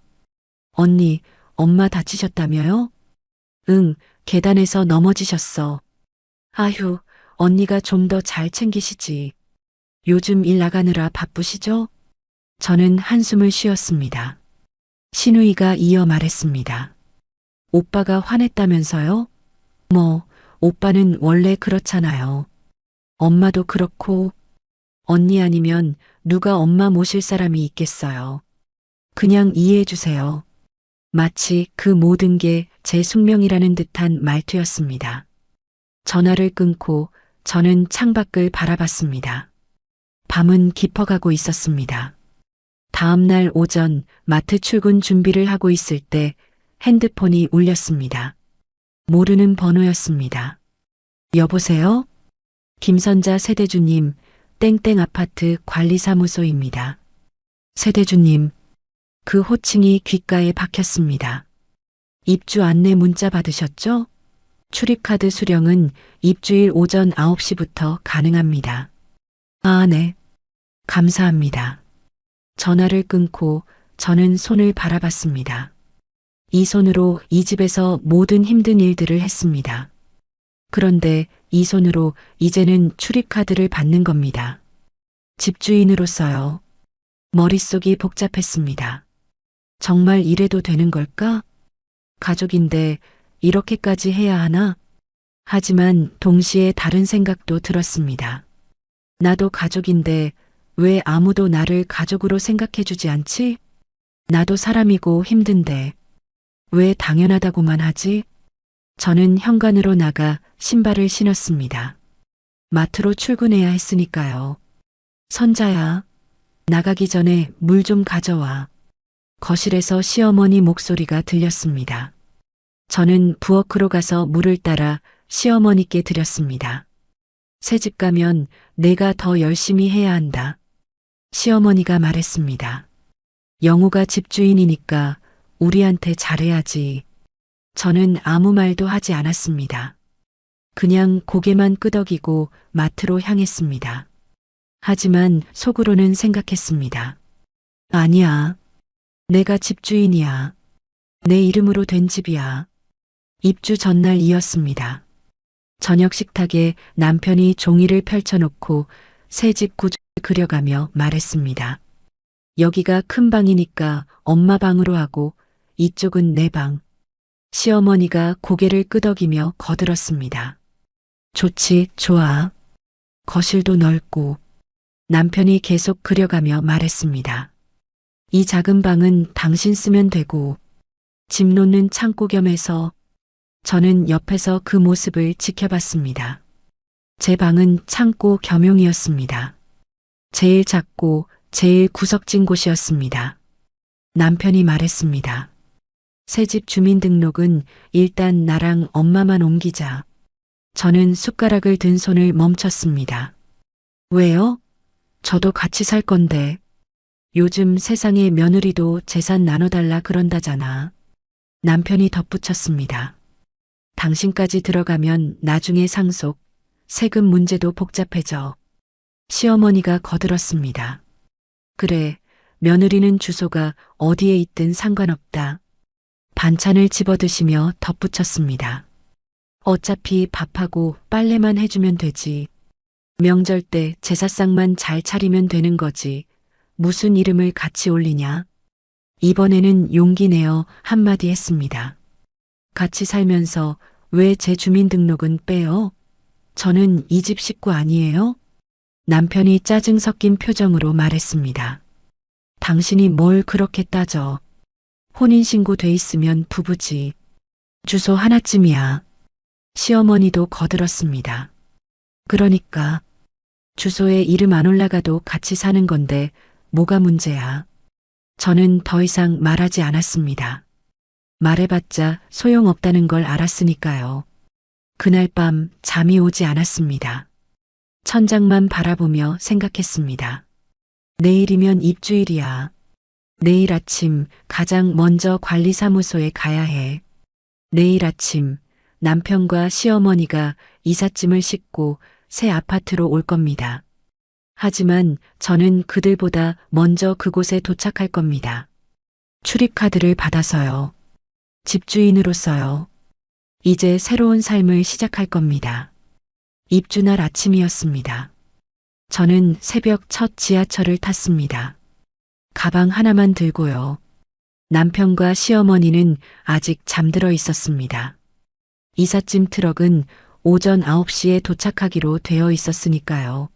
언니, 엄마 다치셨다며요? 응, 계단에서 넘어지셨어. 아휴, 언니가 좀 더 잘 챙기시지. 요즘 일 나가느라 바쁘시죠? 저는 한숨을 쉬었습니다. 신우이가 이어 말했습니다. 오빠가 화냈다면서요? 뭐, 오빠는 원래 그렇잖아요. 엄마도 그렇고, 언니 아니면 누가 엄마 모실 사람이 있겠어요. 그냥 이해해 주세요. 마치 그 모든 게 제 숙명이라는 듯한 말투였습니다. 전화를 끊고 저는 창밖을 바라봤습니다. 밤은 깊어가고 있었습니다. 다음 날 오전 마트 출근 준비를 하고 있을 때 핸드폰이 울렸습니다. 모르는 번호였습니다. 여보세요? 김선자 세대주님, 땡땡 아파트 관리사무소입니다. 세대주님, 그 호칭이 귓가에 박혔습니다. 입주 안내 문자 받으셨죠? 출입카드 수령은 입주일 오전 9시부터 가능합니다. 아, 네. 감사합니다. 전화를 끊고 저는 손을 바라봤습니다. 이 손으로 이 집에서 모든 힘든 일들을 했습니다. 그런데 이 손으로 이제는 출입카드를 받는 겁니다. 집주인으로서요. 머릿속이 복잡했습니다. 정말 이래도 되는 걸까? 가족인데 이렇게까지 해야 하나? 하지만 동시에 다른 생각도 들었습니다. 나도 가족인데 왜 아무도 나를 가족으로 생각해주지 않지? 나도 사람이고 힘든데 왜 당연하다고만 하지? 저는 현관으로 나가 신발을 신었습니다. 마트로 출근해야 했으니까요. 선자야, 나가기 전에 물 좀 가져와. 거실에서 시어머니 목소리가 들렸습니다. 저는 부엌으로 가서 물을 따라 시어머니께 드렸습니다. 새집 가면 내가 더 열심히 해야 한다. 시어머니가 말했습니다. 영우가 집주인이니까 우리한테 잘해야지. 저는 아무 말도 하지 않았습니다. 그냥 고개만 끄덕이고 마트로 향했습니다. 하지만 속으로는 생각했습니다. 아니야. 내가 집주인이야. 내 이름으로 된 집이야. 입주 전날이었습니다. 저녁 식탁에 남편이 종이를 펼쳐놓고 새집 구조를 그려가며 말했습니다. 여기가 큰 방이니까 엄마 방으로 하고 이쪽은 내 방. 시어머니가 고개를 끄덕이며 거들었습니다. 좋지, 좋아. 거실도 넓고. 남편이 계속 그려가며 말했습니다. 이 작은 방은 당신 쓰면 되고 짐 놓는 창고 겸해서. 저는 옆에서 그 모습을 지켜봤습니다. 제 방은 창고 겸용이었습니다. 제일 작고 제일 구석진 곳이었습니다. 남편이 말했습니다. 새집 주민등록은 일단 나랑 엄마만 옮기자. 저는 숟가락을 든 손을 멈췄습니다. 왜요? 저도 같이 살 건데. 요즘 세상에 며느리도 재산 나눠달라 그런다잖아. 남편이 덧붙였습니다. 당신까지 들어가면 나중에 상속, 세금 문제도 복잡해져. 시어머니가 거들었습니다. 그래, 며느리는 주소가 어디에 있든 상관없다. 반찬을 집어드시며 덧붙였습니다. 어차피 밥하고 빨래만 해주면 되지. 명절 때 제사상만 잘 차리면 되는 거지. 무슨 이름을 같이 올리냐? 이번에는 용기 내어 한마디 했습니다. 같이 살면서 왜 제 주민등록은 빼요? 저는 이 집 식구 아니에요? 남편이 짜증 섞인 표정으로 말했습니다. 당신이 뭘 그렇게 따져? 혼인신고 돼 있으면 부부지. 주소 하나쯤이야. 시어머니도 거들었습니다. 그러니까 주소에 이름 안 올라가도 같이 사는 건데 뭐가 문제야? 저는 더 이상 말하지 않았습니다. 말해봤자 소용없다는 걸 알았으니까요. 그날 밤 잠이 오지 않았습니다. 천장만 바라보며 생각했습니다. 내일이면 입주일이야. 내일 아침 가장 먼저 관리사무소에 가야 해. 내일 아침 남편과 시어머니가 이삿짐을 싣고 새 아파트로 올 겁니다. 하지만 저는 그들보다 먼저 그곳에 도착할 겁니다. 출입카드를 받아서요. 집주인으로서요. 이제 새로운 삶을 시작할 겁니다. 입주날 아침이었습니다. 저는 새벽 첫 지하철을 탔습니다. 가방 하나만 들고요. 남편과 시어머니는 아직 잠들어 있었습니다. 이삿짐 트럭은 오전 9시에 도착하기로 되어 있었으니까요.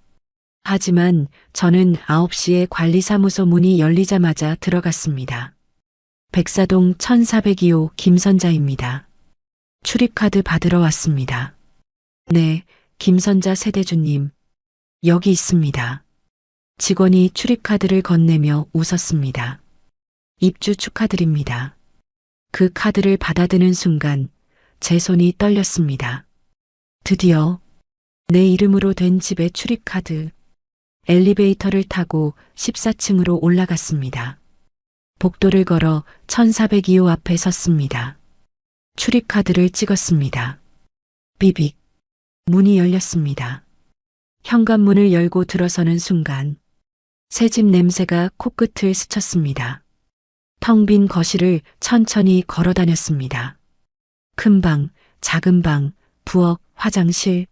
하지만 저는 9시에 관리사무소 문이 열리자마자 들어갔습니다. 백사동 1402호 김선자입니다. 출입카드 받으러 왔습니다. 네, 김선자 세대주님. 여기 있습니다. 직원이 출입카드를 건네며 웃었습니다. 입주 축하드립니다. 그 카드를 받아드는 순간 제 손이 떨렸습니다. 드디어 내 이름으로 된 집의 출입카드. 엘리베이터를 타고 14층으로 올라갔습니다. 복도를 걸어 1402호 앞에 섰습니다. 출입카드를 찍었습니다. 삐빅. 문이 열렸습니다. 현관문을 열고 들어서는 순간 새집 냄새가 코끝을 스쳤습니다. 텅 빈 거실을 천천히 걸어 다녔습니다. 큰 방, 작은 방, 부엌, 화장실,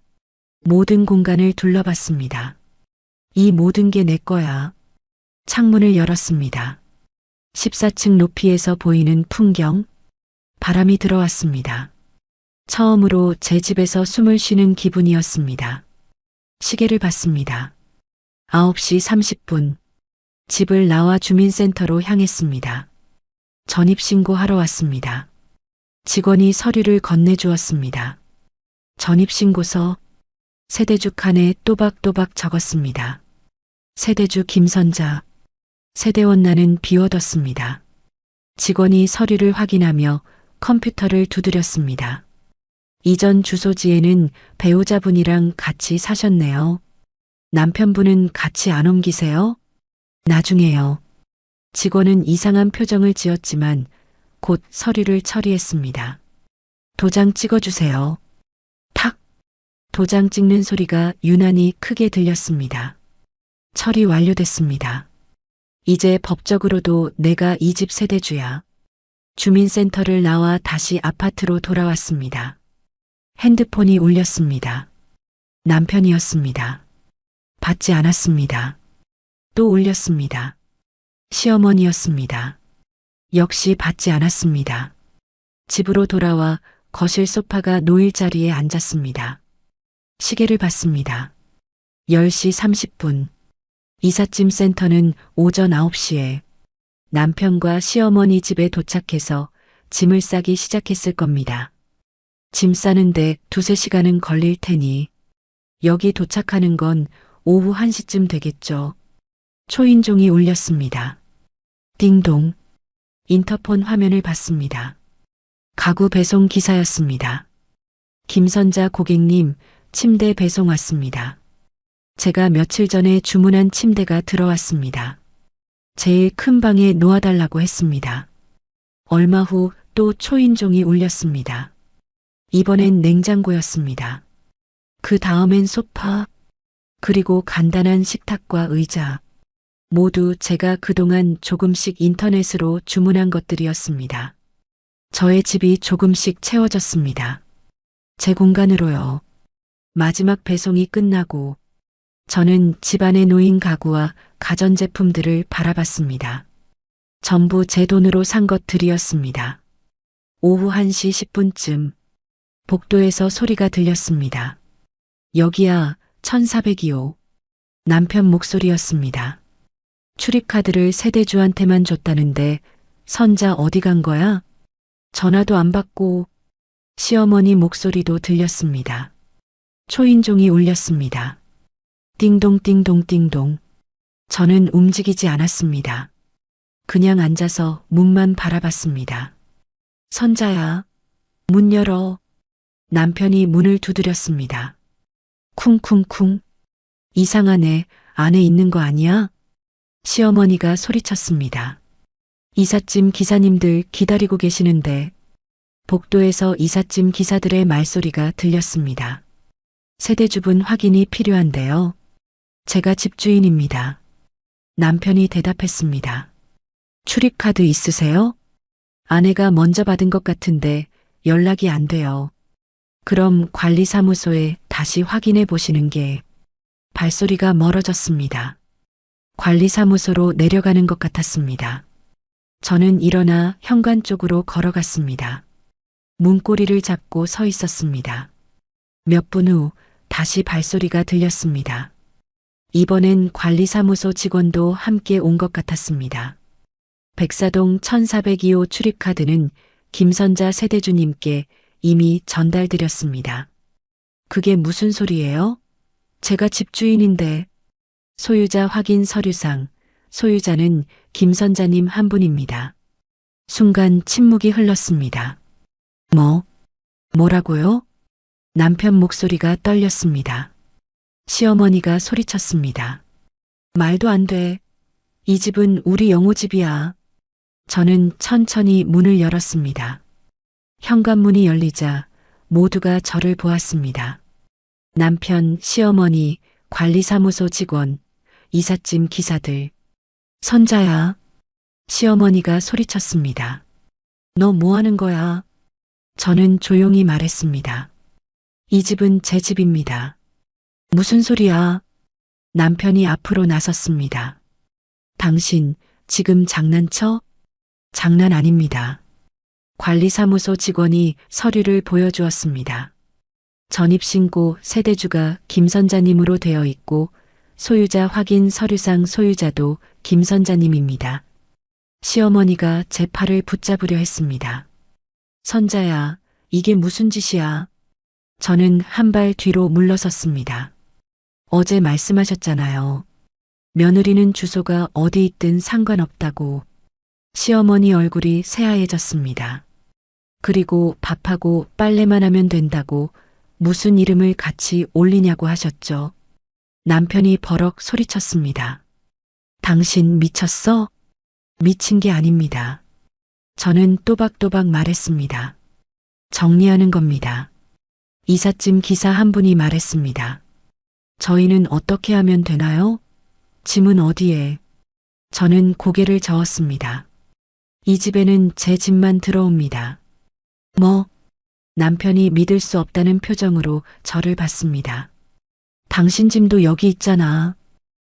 모든 공간을 둘러봤습니다. 이 모든 게 내 거야. 창문을 열었습니다. 14층 높이에서 보이는 풍경, 바람이 들어왔습니다. 처음으로 제 집에서 숨을 쉬는 기분이었습니다. 시계를 봤습니다. 9시 30분. 집을 나와 주민센터로 향했습니다. 전입신고하러 왔습니다. 직원이 서류를 건네주었습니다. 전입신고서, 세대주 칸에 또박또박 적었습니다. 세대주 김선자, 세대원 나는 비워뒀습니다. 직원이 서류를 확인하며 컴퓨터를 두드렸습니다. 이전 주소지에는 배우자분이랑 같이 사셨네요. 남편분은 같이 안 옮기세요? 나중에요. 직원은 이상한 표정을 지었지만 곧 서류를 처리했습니다. 도장 찍어주세요. 탁! 도장 찍는 소리가 유난히 크게 들렸습니다. 처리 완료됐습니다. 이제 법적으로도 내가 이 집 세대주야. 주민센터를 나와 다시 아파트로 돌아왔습니다. 핸드폰이 울렸습니다. 남편이었습니다. 받지 않았습니다. 또 울렸습니다. 시어머니였습니다. 역시 받지 않았습니다. 집으로 돌아와 거실 소파가 놓일 자리에 앉았습니다. 시계를 봤습니다. 10시 30분. 이삿짐 센터는 오전 9시에 남편과 시어머니 집에 도착해서 짐을 싸기 시작했을 겁니다. 짐 싸는데 2~3시간은 걸릴 테니 여기 도착하는 건 오후 1시쯤 되겠죠. 초인종이 울렸습니다. 띵동. 인터폰 화면을 봤습니다. 가구 배송 기사였습니다. 김선자 고객님, 침대 배송 왔습니다. 제가 며칠 전에 주문한 침대가 들어왔습니다. 제일 큰 방에 놓아달라고 했습니다. 얼마 후 또 초인종이 울렸습니다. 이번엔 냉장고였습니다. 그 다음엔 소파, 그리고 간단한 식탁과 의자. 모두 제가 그동안 조금씩 인터넷으로 주문한 것들이었습니다. 저의 집이 조금씩 채워졌습니다. 제 공간으로요. 마지막 배송이 끝나고 저는 집안에 놓인 가구와 가전제품들을 바라봤습니다. 전부 제 돈으로 산 것들이었습니다. 오후 1시 10분쯤 복도에서 소리가 들렸습니다. 여기야, 1400이요. 남편 목소리였습니다. 출입카드를 세대주한테만 줬다는데 선자 어디 간 거야? 전화도 안 받고. 시어머니 목소리도 들렸습니다. 초인종이 울렸습니다. 띵동 띵동 띵동. 저는 움직이지 않았습니다. 그냥 앉아서 문만 바라봤습니다. 선자야, 문 열어. 남편이 문을 두드렸습니다. 쿵쿵쿵. 이상하네, 안에 있는 거 아니야? 시어머니가 소리쳤습니다. 이삿짐 기사님들 기다리고 계시는데. 복도에서 이삿짐 기사들의 말소리가 들렸습니다. 세대주분 확인이 필요한데요. 제가 집주인입니다. 남편이 대답했습니다. 출입카드 있으세요? 아내가 먼저 받은 것 같은데 연락이 안 돼요. 그럼 관리사무소에 다시 확인해 보시는 게. 발소리가 멀어졌습니다. 관리사무소로 내려가는 것 같았습니다. 저는 일어나 현관 쪽으로 걸어갔습니다. 문고리를 잡고 서 있었습니다. 몇 분 후 다시 발소리가 들렸습니다. 이번엔 관리사무소 직원도 함께 온 것 같았습니다. 백사동 1402호 출입카드는 김선자 세대주님께 이미 전달드렸습니다. 그게 무슨 소리예요? 제가 집주인인데. 소유자 확인 서류상 소유자는 김선자님 한 분입니다. 순간 침묵이 흘렀습니다. 뭐라고요? 남편 목소리가 떨렸습니다. 시어머니가 소리쳤습니다. 말도 안 돼. 이 집은 우리 영호 집이야. 저는 천천히 문을 열었습니다. 현관문이 열리자 모두가 저를 보았습니다. 남편, 시어머니, 관리사무소 직원, 이삿짐 기사들. 선자야. 시어머니가 소리쳤습니다. 너 뭐 하는 거야? 저는 조용히 말했습니다. 이 집은 제 집입니다. 무슨 소리야? 남편이 앞으로 나섰습니다. 당신 지금 장난쳐? 장난 아닙니다. 관리사무소 직원이 서류를 보여주었습니다. 전입신고 세대주가 김선자님으로 되어 있고 소유자 확인 서류상 소유자도 김선자님입니다. 시어머니가 제 팔을 붙잡으려 했습니다. 선자야, 이게 무슨 짓이야? 저는 한 발 뒤로 물러섰습니다. 어제 말씀하셨잖아요. 며느리는 주소가 어디 있든 상관없다고. 시어머니 얼굴이 새하얘졌습니다. 그리고 밥하고 빨래만 하면 된다고 무슨 이름을 같이 올리냐고 하셨죠. 남편이 버럭 소리쳤습니다. 당신 미쳤어? 미친 게 아닙니다. 저는 또박또박 말했습니다. 정리하는 겁니다. 이삿짐 기사 한 분이 말했습니다. 저희는 어떻게 하면 되나요? 짐은 어디에? 저는 고개를 저었습니다. 이 집에는 제 집만 들어옵니다. 뭐? 남편이 믿을 수 없다는 표정으로 저를 봤습니다. 당신 짐도 여기 있잖아.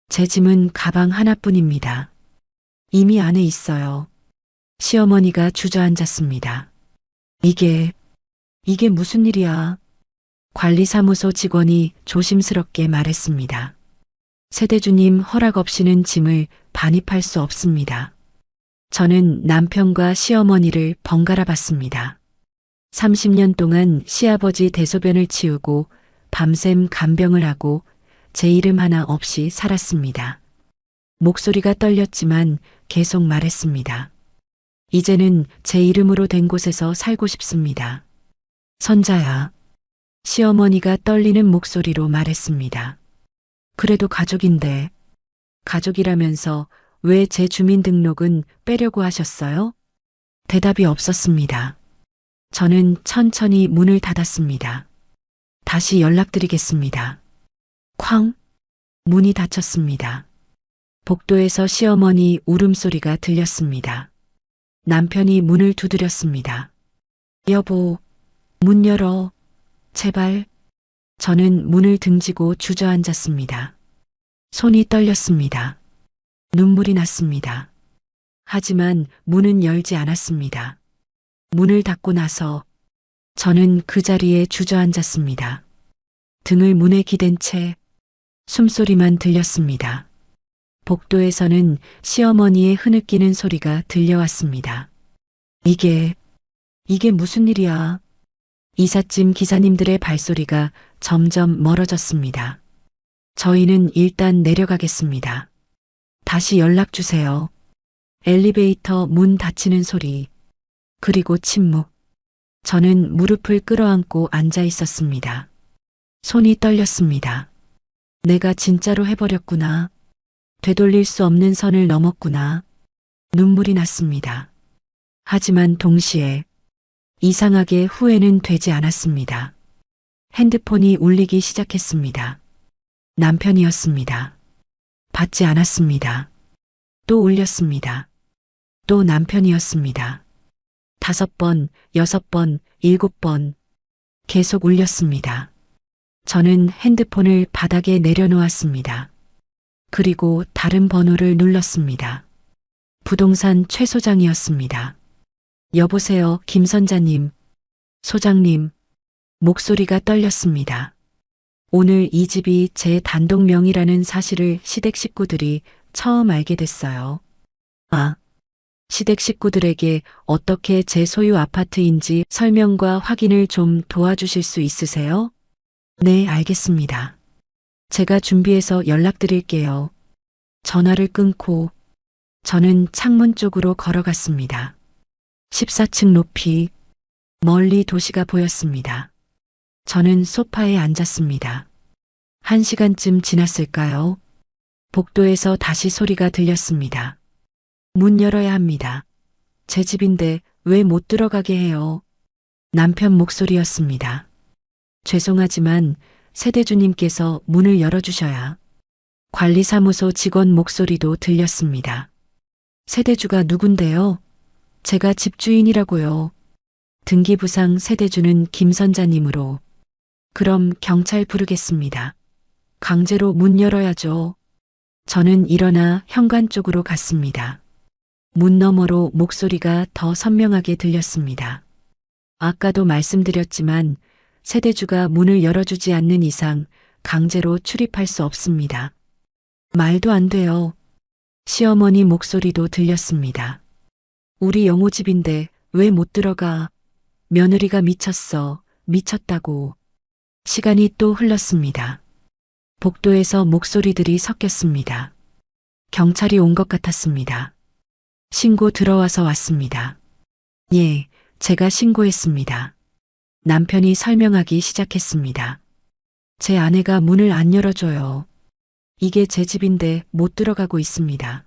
제 짐은 가방 하나뿐입니다. 이미 안에 있어요. 시어머니가 주저앉았습니다. 이게 무슨 일이야? 관리사무소 직원이 조심스럽게 말했습니다. 세대주님 허락 없이는 짐을 반입할 수 없습니다. 저는 남편과 시어머니를 번갈아 봤습니다. 30년 동안 시아버지 대소변을 치우고 밤샘 간병을 하고 제 이름 하나 없이 살았습니다. 목소리가 떨렸지만 계속 말했습니다. 이제는 제 이름으로 된 곳에서 살고 싶습니다. 선자야. 시어머니가 떨리는 목소리로 말했습니다. 그래도 가족인데. 가족이라면서 왜 제 주민등록은 빼려고 하셨어요? 대답이 없었습니다. 저는 천천히 문을 닫았습니다. 다시 연락드리겠습니다. 쾅! 문이 닫혔습니다. 복도에서 시어머니 울음소리가 들렸습니다. 남편이 문을 두드렸습니다. 여보, 문 열어. 제발. 저는 문을 등지고 주저앉았습니다. 손이 떨렸습니다. 눈물이 났습니다. 하지만 문은 열지 않았습니다. 문을 닫고 나서 저는 그 자리에 주저앉았습니다. 등을 문에 기댄 채 숨소리만 들렸습니다. 복도에서는 시어머니의 흐느끼는 소리가 들려왔습니다. 이게 무슨 일이야? 이삿짐 기사님들의 발소리가 점점 멀어졌습니다. 저희는 일단 내려가겠습니다. 다시 연락 주세요. 엘리베이터 문 닫히는 소리, 그리고 침묵. 저는 무릎을 끌어안고 앉아 있었습니다. 손이 떨렸습니다. 내가 진짜로 해버렸구나. 되돌릴 수 없는 선을 넘었구나. 눈물이 났습니다. 하지만 동시에 이상하게 후회는 되지 않았습니다. 핸드폰이 울리기 시작했습니다. 남편이었습니다. 받지 않았습니다. 또 울렸습니다. 또 남편이었습니다. 5번, 6번, 7번 계속 울렸습니다. 저는 핸드폰을 바닥에 내려놓았습니다. 그리고 다른 번호를 눌렀습니다. 부동산 최 소장이었습니다. 여보세요, 김 선자님. 소장님. 목소리가 떨렸습니다. 오늘 이 집이 제 단독 명의라는 사실을 시댁 식구들이 처음 알게 됐어요. 아, 시댁 식구들에게 어떻게 제 소유 아파트인지 설명과 확인을 좀 도와주실 수 있으세요? 네, 알겠습니다. 제가 준비해서 연락드릴게요. 전화를 끊고 저는 창문 쪽으로 걸어갔습니다. 14층 높이 멀리 도시가 보였습니다. 저는 소파에 앉았습니다. 1시간쯤 지났을까요? 복도에서 다시 소리가 들렸습니다. 문 열어야 합니다. 제 집인데 왜 못 들어가게 해요? 남편 목소리였습니다. 죄송하지만 세대주님께서 문을 열어주셔야. 관리사무소 직원 목소리도 들렸습니다. 세대주가 누군데요? 제가 집주인이라고요. 등기부상 세대주는 김선자님으로. 그럼 경찰 부르겠습니다. 강제로 문 열어야죠. 저는 일어나 현관 쪽으로 갔습니다. 문 너머로 목소리가 더 선명하게 들렸습니다. 아까도 말씀드렸지만 세대주가 문을 열어주지 않는 이상 강제로 출입할 수 없습니다. 말도 안 돼요. 시어머니 목소리도 들렸습니다. 우리 영호 집인데 왜 못 들어가? 며느리가 미쳤어. 미쳤다고. 시간이 또 흘렀습니다. 복도에서 목소리들이 섞였습니다. 경찰이 온 것 같았습니다. 신고 들어와서 왔습니다. 예, 제가 신고했습니다. 남편이 설명하기 시작했습니다. 제 아내가 문을 안 열어줘요. 이게 제 집인데 못 들어가고 있습니다.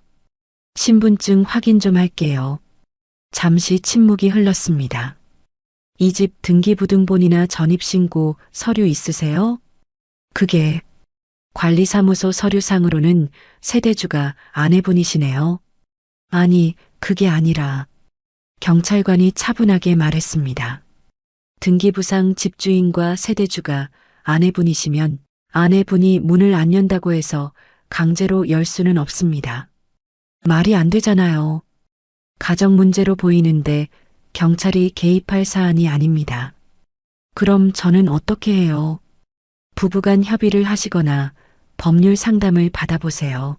신분증 확인 좀 할게요. 잠시 침묵이 흘렀습니다. 이 집 등기부등본이나 전입신고 서류 있으세요? 그게 관리사무소 서류상으로는 세대주가 아내분이시네요. 아니, 그게 아니라 경찰관이 차분하게 말했습니다. 등기부상 집주인과 세대주가 아내분이시면 아내분이 문을 안 연다고 해서 강제로 열 수는 없습니다. 말이 안 되잖아요. 가정 문제로 보이는데 경찰이 개입할 사안이 아닙니다. 그럼 저는 어떻게 해요? 부부간 협의를 하시거나 법률 상담을 받아보세요.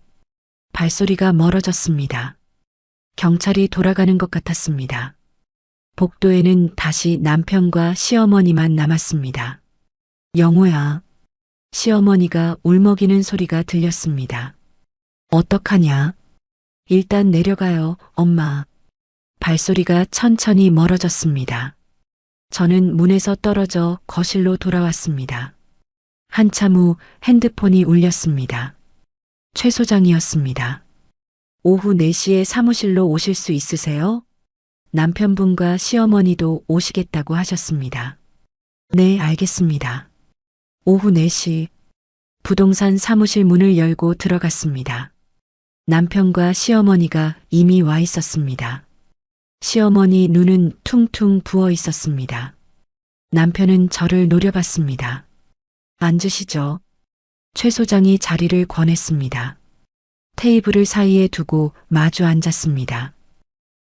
발소리가 멀어졌습니다. 경찰이 돌아가는 것 같았습니다. 복도에는 다시 남편과 시어머니만 남았습니다. 영호야. 시어머니가 울먹이는 소리가 들렸습니다. 어떡하냐? 일단 내려가요, 엄마. 발소리가 천천히 멀어졌습니다. 저는 문에서 떨어져 거실로 돌아왔습니다. 한참 후 핸드폰이 울렸습니다. 최 소장이었습니다. 오후 4시에 사무실로 오실 수 있으세요? 남편분과 시어머니도 오시겠다고 하셨습니다. 네, 알겠습니다. 오후 4시 부동산 사무실 문을 열고 들어갔습니다. 남편과 시어머니가 이미 와 있었습니다. 시어머니 눈은 퉁퉁 부어 있었습니다. 남편은 저를 노려봤습니다. 앉으시죠. 최 소장이 자리를 권했습니다. 테이블을 사이에 두고 마주 앉았습니다.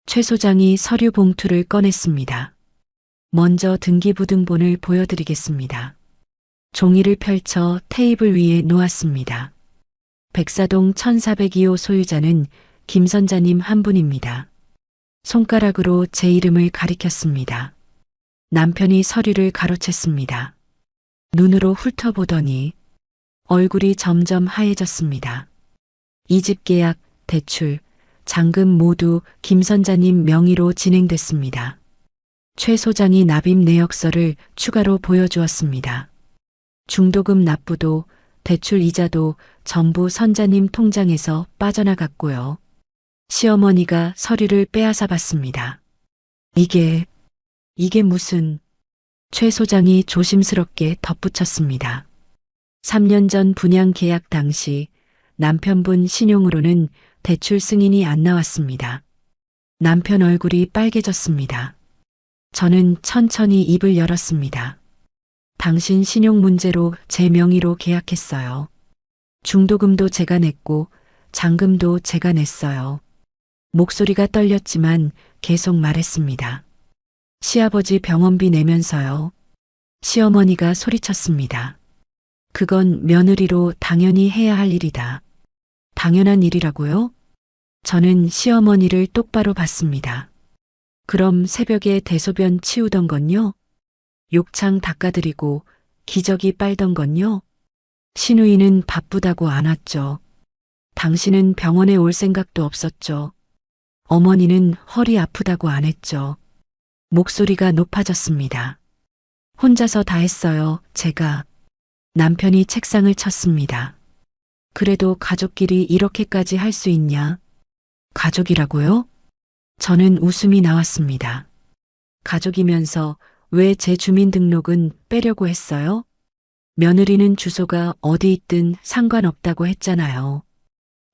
최 소장이 서류 봉투를 꺼냈습니다. 먼저 등기부등본을 보여드리겠습니다. 종이를 펼쳐 테이블 위에 놓았습니다. 백사동 1402호 소유자는 김선자님 한 분입니다. 손가락으로 제 이름을 가리켰습니다. 남편이 서류를 가로챘습니다. 눈으로 훑어보더니 얼굴이 점점 하얘졌습니다. 이 집 계약, 대출, 잔금 모두 김선자님 명의로 진행됐습니다. 최 소장이 납입 내역서를 추가로 보여주었습니다. 중도금 납부도 대출 이자도 전부 선자님 통장에서 빠져나갔고요. 시어머니가 서류를 빼앗아 봤습니다. 이게 무슨... 최 소장이 조심스럽게 덧붙였습니다. 3년 전 분양 계약 당시 남편분 신용으로는 대출 승인이 안 나왔습니다. 남편 얼굴이 빨개졌습니다. 저는 천천히 입을 열었습니다. 당신 신용 문제로 제 명의로 계약했어요. 중도금도 제가 냈고 잔금도 제가 냈어요. 목소리가 떨렸지만 계속 말했습니다. 시아버지 병원비 내면서요. 시어머니가 소리쳤습니다. 그건 며느리로 당연히 해야 할 일이다. 당연한 일이라고요? 저는 시어머니를 똑바로 봤습니다. 그럼 새벽에 대소변 치우던 건요? 욕창 닦아드리고 기저귀 빨던 건요? 시누이는 바쁘다고 안 왔죠. 당신은 병원에 올 생각도 없었죠. 어머니는 허리 아프다고 안 했죠. 목소리가 높아졌습니다. 혼자서 다 했어요, 제가. 남편이 책상을 쳤습니다. 그래도 가족끼리 이렇게까지 할 수 있냐? 가족이라고요? 저는 웃음이 나왔습니다. 가족이면서 왜 제 주민등록은 빼려고 했어요? 며느리는 주소가 어디 있든 상관없다고 했잖아요.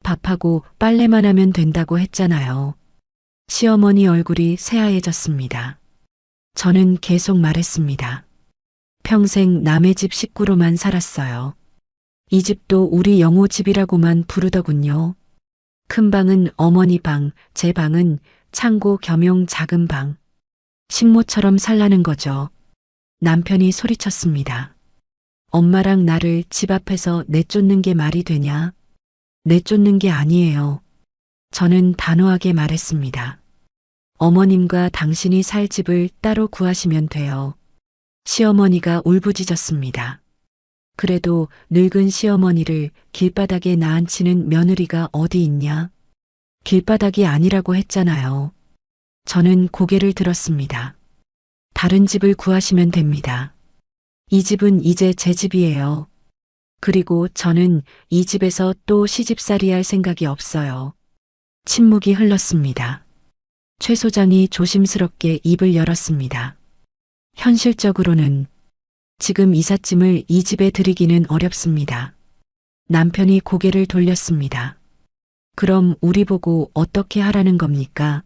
밥하고 빨래만 하면 된다고 했잖아요. 시어머니 얼굴이 새하얘졌습니다. 저는 계속 말했습니다. 평생 남의 집 식구로만 살았어요. 이 집도 우리 영호 집이라고만 부르더군요. 큰 방은 어머니 방, 제 방은 창고 겸용 작은 방. 식모처럼 살라는 거죠. 남편이 소리쳤습니다. 엄마랑 나를 집 앞에서 내쫓는 게 말이 되냐? 내쫓는 게 아니에요. 저는 단호하게 말했습니다. 어머님과 당신이 살 집을 따로 구하시면 돼요. 시어머니가 울부짖었습니다. 그래도 늙은 시어머니를 길바닥에 나앉히는 며느리가 어디 있냐? 길바닥이 아니라고 했잖아요. 저는 고개를 들었습니다. 다른 집을 구하시면 됩니다. 이 집은 이제 제 집이에요. 그리고 저는 이 집에서 또 시집살이 할 생각이 없어요. 침묵이 흘렀습니다. 최 소장이 조심스럽게 입을 열었습니다. 현실적으로는 지금 이삿짐을 이 집에 들이기는 어렵습니다. 남편이 고개를 돌렸습니다. 그럼 우리 보고 어떻게 하라는 겁니까?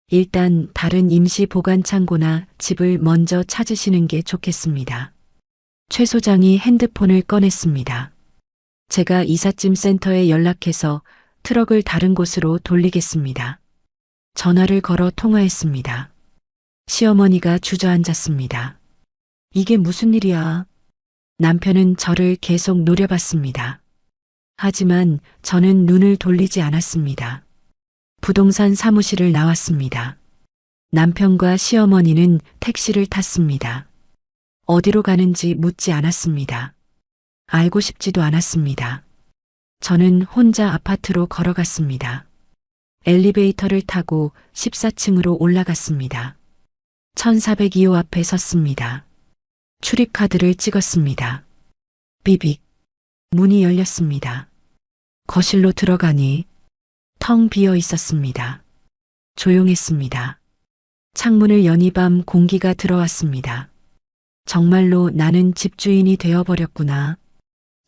일단 다른 임시 보관 창고나 집을 먼저 찾으시는 게 좋겠습니다. 최 소장이 핸드폰을 꺼냈습니다. 제가 이삿짐 센터에 연락해서 트럭을 다른 곳으로 돌리겠습니다. 전화를 걸어 통화했습니다. 시어머니가 주저앉았습니다. 이게 무슨 일이야? 남편은 저를 계속 노려봤습니다. 하지만 저는 눈을 돌리지 않았습니다. 부동산 사무실을 나왔습니다. 남편과 시어머니는 택시를 탔습니다. 어디로 가는지 묻지 않았습니다. 알고 싶지도 않았습니다. 저는 혼자 아파트로 걸어갔습니다. 엘리베이터를 타고 14층으로 올라갔습니다. 1402호 앞에 섰습니다. 출입카드를 찍었습니다. 비빅. 문이 열렸습니다. 거실로 들어가니 텅 비어 있었습니다. 조용했습니다. 창문을 여니 밤 공기가 들어왔습니다. 정말로 나는 집주인이 되어버렸구나.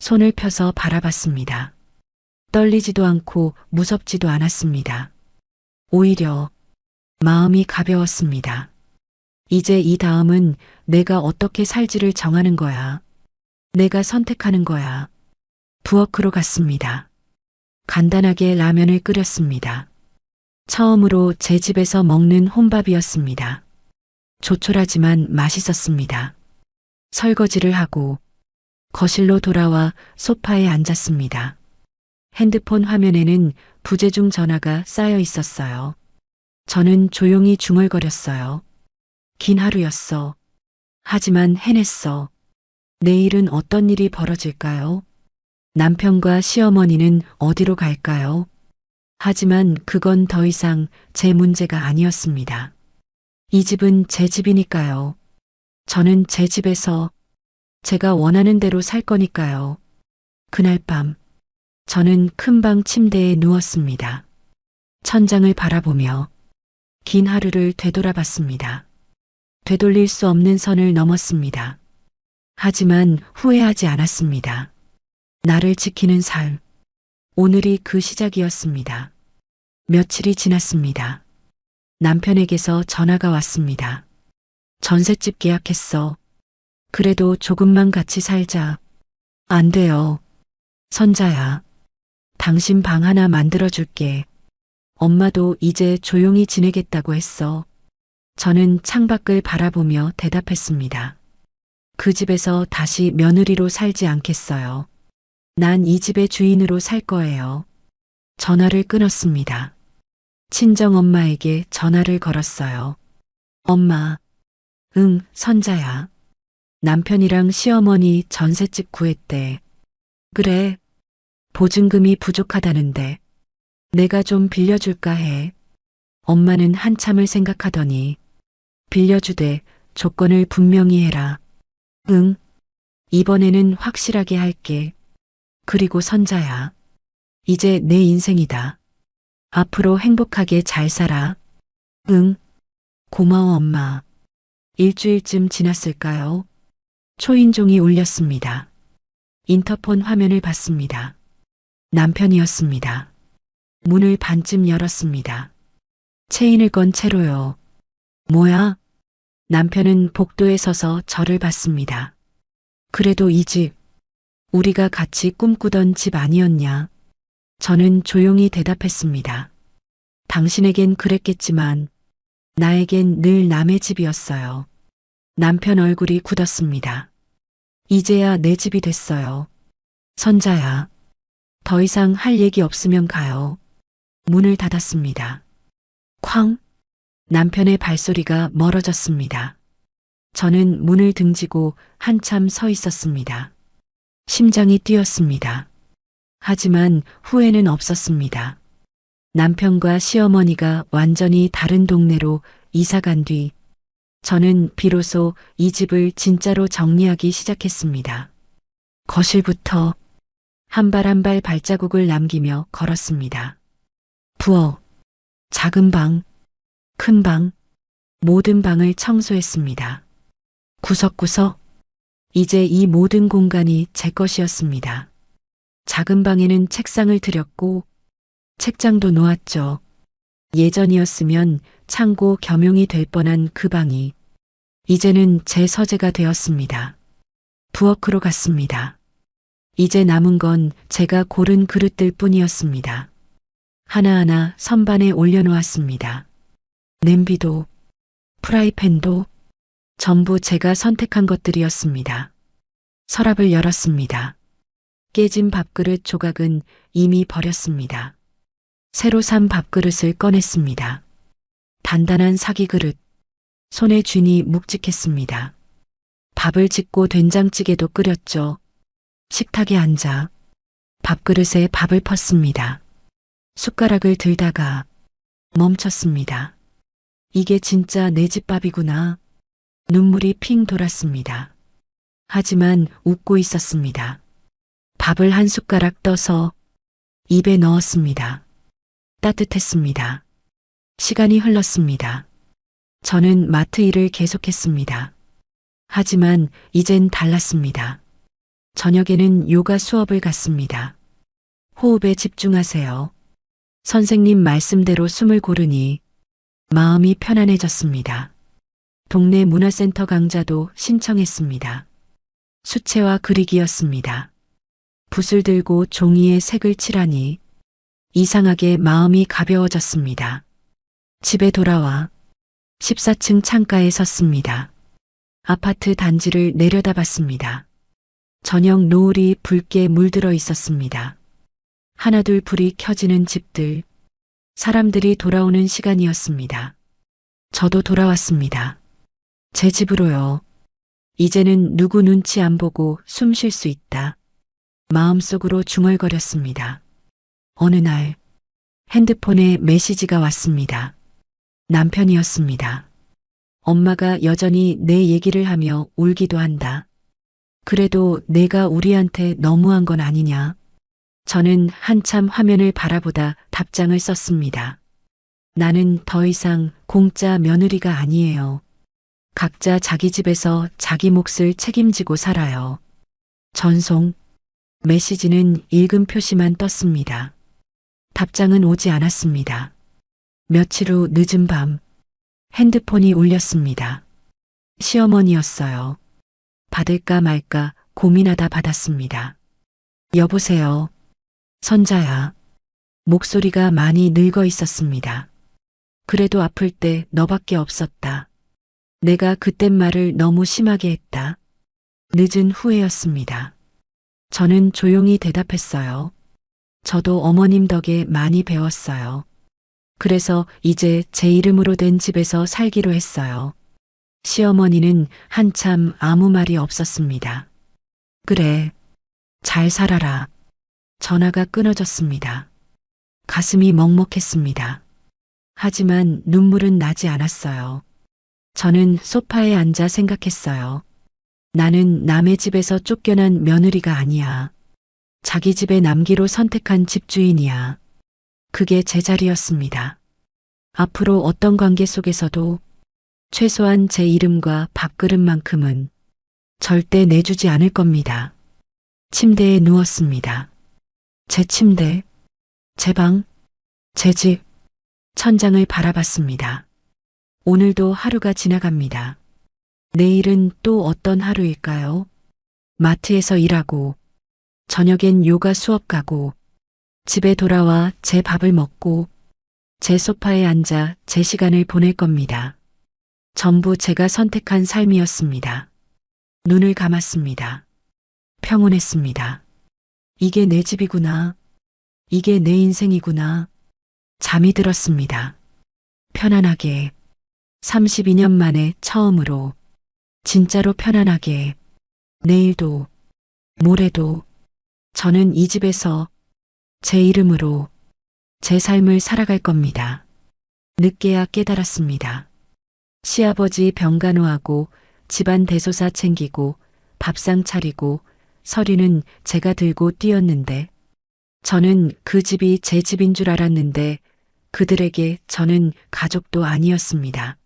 손을 펴서 바라봤습니다. 떨리지도 않고 무섭지도 않았습니다. 오히려 마음이 가벼웠습니다. 이제 이 다음은 내가 어떻게 살지를 정하는 거야. 내가 선택하는 거야. 부엌으로 갔습니다. 간단하게 라면을 끓였습니다. 처음으로 제 집에서 먹는 혼밥이었습니다. 조촐하지만 맛있었습니다. 설거지를 하고 거실로 돌아와 소파에 앉았습니다. 핸드폰 화면에는 부재중 전화가 쌓여 있었어요. 저는 조용히 중얼거렸어요. 긴 하루였어. 하지만 해냈어. 내일은 어떤 일이 벌어질까요? 남편과 시어머니는 어디로 갈까요? 하지만 그건 더 이상 제 문제가 아니었습니다. 이 집은 제 집이니까요. 저는 제 집에서 제가 원하는 대로 살 거니까요. 그날 밤, 저는 큰 방 침대에 누웠습니다. 천장을 바라보며 긴 하루를 되돌아봤습니다. 되돌릴 수 없는 선을 넘었습니다. 하지만 후회하지 않았습니다. 나를 지키는 삶. 오늘이 그 시작이었습니다. 며칠이 지났습니다. 남편에게서 전화가 왔습니다. 전셋집 계약했어. 그래도 조금만 같이 살자. 안 돼요. 선자야. 당신 방 하나 만들어줄게. 엄마도 이제 조용히 지내겠다고 했어. 저는 창밖을 바라보며 대답했습니다. 그 집에서 다시 며느리로 살지 않겠어요. 난 이 집의 주인으로 살 거예요. 전화를 끊었습니다. 친정엄마에게 전화를 걸었어요. 엄마. 응, 선자야. 남편이랑 시어머니 전셋집 구했대. 그래. 보증금이 부족하다는데 내가 좀 빌려줄까 해. 엄마는 한참을 생각하더니 빌려주되 조건을 분명히 해라. 응. 이번에는 확실하게 할게. 그리고 선자야. 이제 내 인생이다. 앞으로 행복하게 잘 살아. 응. 고마워 엄마. 일주일쯤 지났을까요? 초인종이 울렸습니다. 인터폰 화면을 봤습니다. 남편이었습니다. 문을 반쯤 열었습니다. 체인을 건 채로요. 뭐야? 남편은 복도에 서서 저를 봤습니다. 그래도 이 집, 우리가 같이 꿈꾸던 집 아니었냐? 저는 조용히 대답했습니다. 당신에겐 그랬겠지만 나에겐 늘 남의 집이었어요. 남편 얼굴이 굳었습니다. 이제야 내 집이 됐어요. 선자야. 더 이상 할 얘기 없으면 가요. 문을 닫았습니다. 쾅! 남편의 발소리가 멀어졌습니다. 저는 문을 등지고 한참 서 있었습니다. 심장이 뛰었습니다. 하지만 후회는 없었습니다. 남편과 시어머니가 완전히 다른 동네로 이사 간 뒤 저는 비로소 이 집을 진짜로 정리하기 시작했습니다. 거실부터 한 발 한 발 발자국을 남기며 걸었습니다. 부엌, 작은 방, 큰 방, 모든 방을 청소했습니다. 구석구석, 이제 이 모든 공간이 제 것이었습니다. 작은 방에는 책상을 들였고 책장도 놓았죠. 예전이었으면 창고 겸용이 될 뻔한 그 방이 이제는 제 서재가 되었습니다. 부엌으로 갔습니다. 이제 남은 건 제가 고른 그릇들 뿐이었습니다. 하나하나 선반에 올려놓았습니다. 냄비도, 프라이팬도 전부 제가 선택한 것들이었습니다. 서랍을 열었습니다. 깨진 밥그릇 조각은 이미 버렸습니다. 새로 산 밥그릇을 꺼냈습니다. 단단한 사기그릇, 손에 쥐니 묵직했습니다. 밥을 짓고 된장찌개도 끓였죠. 식탁에 앉아 밥그릇에 밥을 펐습니다. 숟가락을 들다가 멈췄습니다. 이게 진짜 내 집 밥이구나. 눈물이 핑 돌았습니다. 하지만 웃고 있었습니다. 밥을 한 숟가락 떠서 입에 넣었습니다. 따뜻했습니다. 시간이 흘렀습니다. 저는 마트 일을 계속했습니다. 하지만 이젠 달랐습니다. 저녁에는 요가 수업을 갔습니다. 호흡에 집중하세요. 선생님 말씀대로 숨을 고르니 마음이 편안해졌습니다. 동네 문화센터 강좌도 신청했습니다. 수채화 그리기였습니다. 붓을 들고 종이에 색을 칠하니 이상하게 마음이 가벼워졌습니다. 집에 돌아와 14층 창가에 섰습니다. 아파트 단지를 내려다봤습니다. 저녁 노을이 붉게 물들어 있었습니다. 하나둘 불이 켜지는 집들, 사람들이 돌아오는 시간이었습니다. 저도 돌아왔습니다. 제 집으로요. 이제는 누구 눈치 안 보고 숨 쉴 수 있다. 마음속으로 중얼거렸습니다. 어느 날 핸드폰에 메시지가 왔습니다. 남편이었습니다. 엄마가 여전히 내 얘기를 하며 울기도 한다. 그래도 내가 우리한테 너무한 건 아니냐? 저는 한참 화면을 바라보다 답장을 썼습니다. 나는 더 이상 공짜 며느리가 아니에요. 각자 자기 집에서 자기 몫을 책임지고 살아요. 전송. 메시지는 읽음 표시만 떴습니다. 답장은 오지 않았습니다. 며칠 후 늦은 밤 핸드폰이 울렸습니다. 시어머니였어요. 받을까 말까 고민하다 받았습니다. 여보세요. 선자야. 목소리가 많이 늙어 있었습니다. 그래도 아플 때 너밖에 없었다. 내가 그땐 말을 너무 심하게 했다. 늦은 후회였습니다. 저는 조용히 대답했어요. 저도 어머님 덕에 많이 배웠어요. 그래서 이제 제 이름으로 된 집에서 살기로 했어요. 시어머니는 한참 아무 말이 없었습니다. 그래, 잘 살아라. 전화가 끊어졌습니다. 가슴이 먹먹했습니다. 하지만 눈물은 나지 않았어요. 저는 소파에 앉아 생각했어요. 나는 남의 집에서 쫓겨난 며느리가 아니야. 자기 집에 남기로 선택한 집주인이야. 그게 제 자리였습니다. 앞으로 어떤 관계 속에서도 최소한 제 이름과 밥그릇만큼은 절대 내주지 않을 겁니다. 침대에 누웠습니다. 제 침대, 제 방, 제 집, 천장을 바라봤습니다. 오늘도 하루가 지나갑니다. 내일은 또 어떤 하루일까요? 마트에서 일하고, 저녁엔 요가 수업 가고, 집에 돌아와 제 밥을 먹고, 제 소파에 앉아 제 시간을 보낼 겁니다. 전부 제가 선택한 삶이었습니다. 눈을 감았습니다. 평온했습니다. 이게 내 집이구나. 이게 내 인생이구나. 잠이 들었습니다. 편안하게, 32년 만에 처음으로, 진짜로 편안하게, 내일도, 모레도, 저는 이 집에서 제 이름으로 제 삶을 살아갈 겁니다. 늦게야 깨달았습니다. 시아버지 병간호하고 집안 대소사 챙기고 밥상 차리고 서류는 제가 들고 뛰었는데 저는 그 집이 제 집인 줄 알았는데 그들에게 저는 가족도 아니었습니다.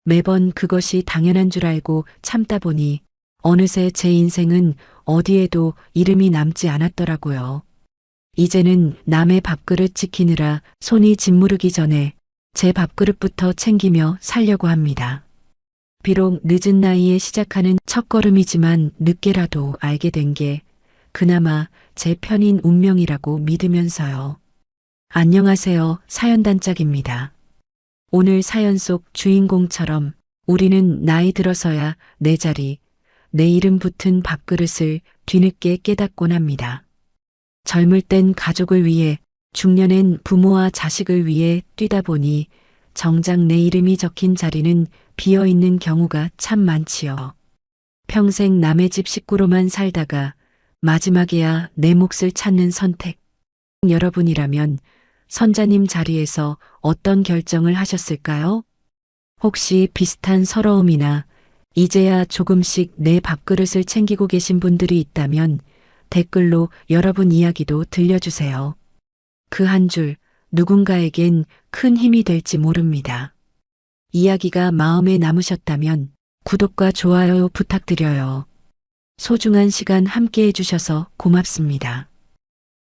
매번 그것이 당연한 줄 알고 참다 보니 어느새 제 인생은 어디에도 이름이 남지 않았더라고요. 이제는 남의 밥그릇 지키느라 손이 짓무르기 전에 제 밥그릇부터 챙기며 살려고 합니다. 비록 늦은 나이에 시작하는 첫걸음이지만 늦게라도 알게 된 게 그나마 제 편인 운명이라고 믿으면서요. 안녕하세요. 사연단짝입니다. 오늘 사연 속 주인공처럼 우리는 나이 들어서야 내 자리, 내 이름 붙은 밥그릇을 뒤늦게 깨닫곤 합니다. 젊을 땐 가족을 위해, 중년엔 부모와 자식을 위해 뛰다 보니 정작 내 이름이 적힌 자리는 비어있는 경우가 참 많지요. 평생 남의 집 식구로만 살다가 마지막에야 내 몫을 찾는 선택. 여러분이라면 선자님 자리에서 어떤 결정을 하셨을까요? 혹시 비슷한 서러움이나 이제야 조금씩 내 밥그릇을 챙기고 계신 분들이 있다면 댓글로 여러분 이야기도 들려주세요. 그 한 줄 누군가에겐 큰 힘이 될지 모릅니다. 이야기가 마음에 남으셨다면 구독과 좋아요 부탁드려요. 소중한 시간 함께 해주셔서 고맙습니다.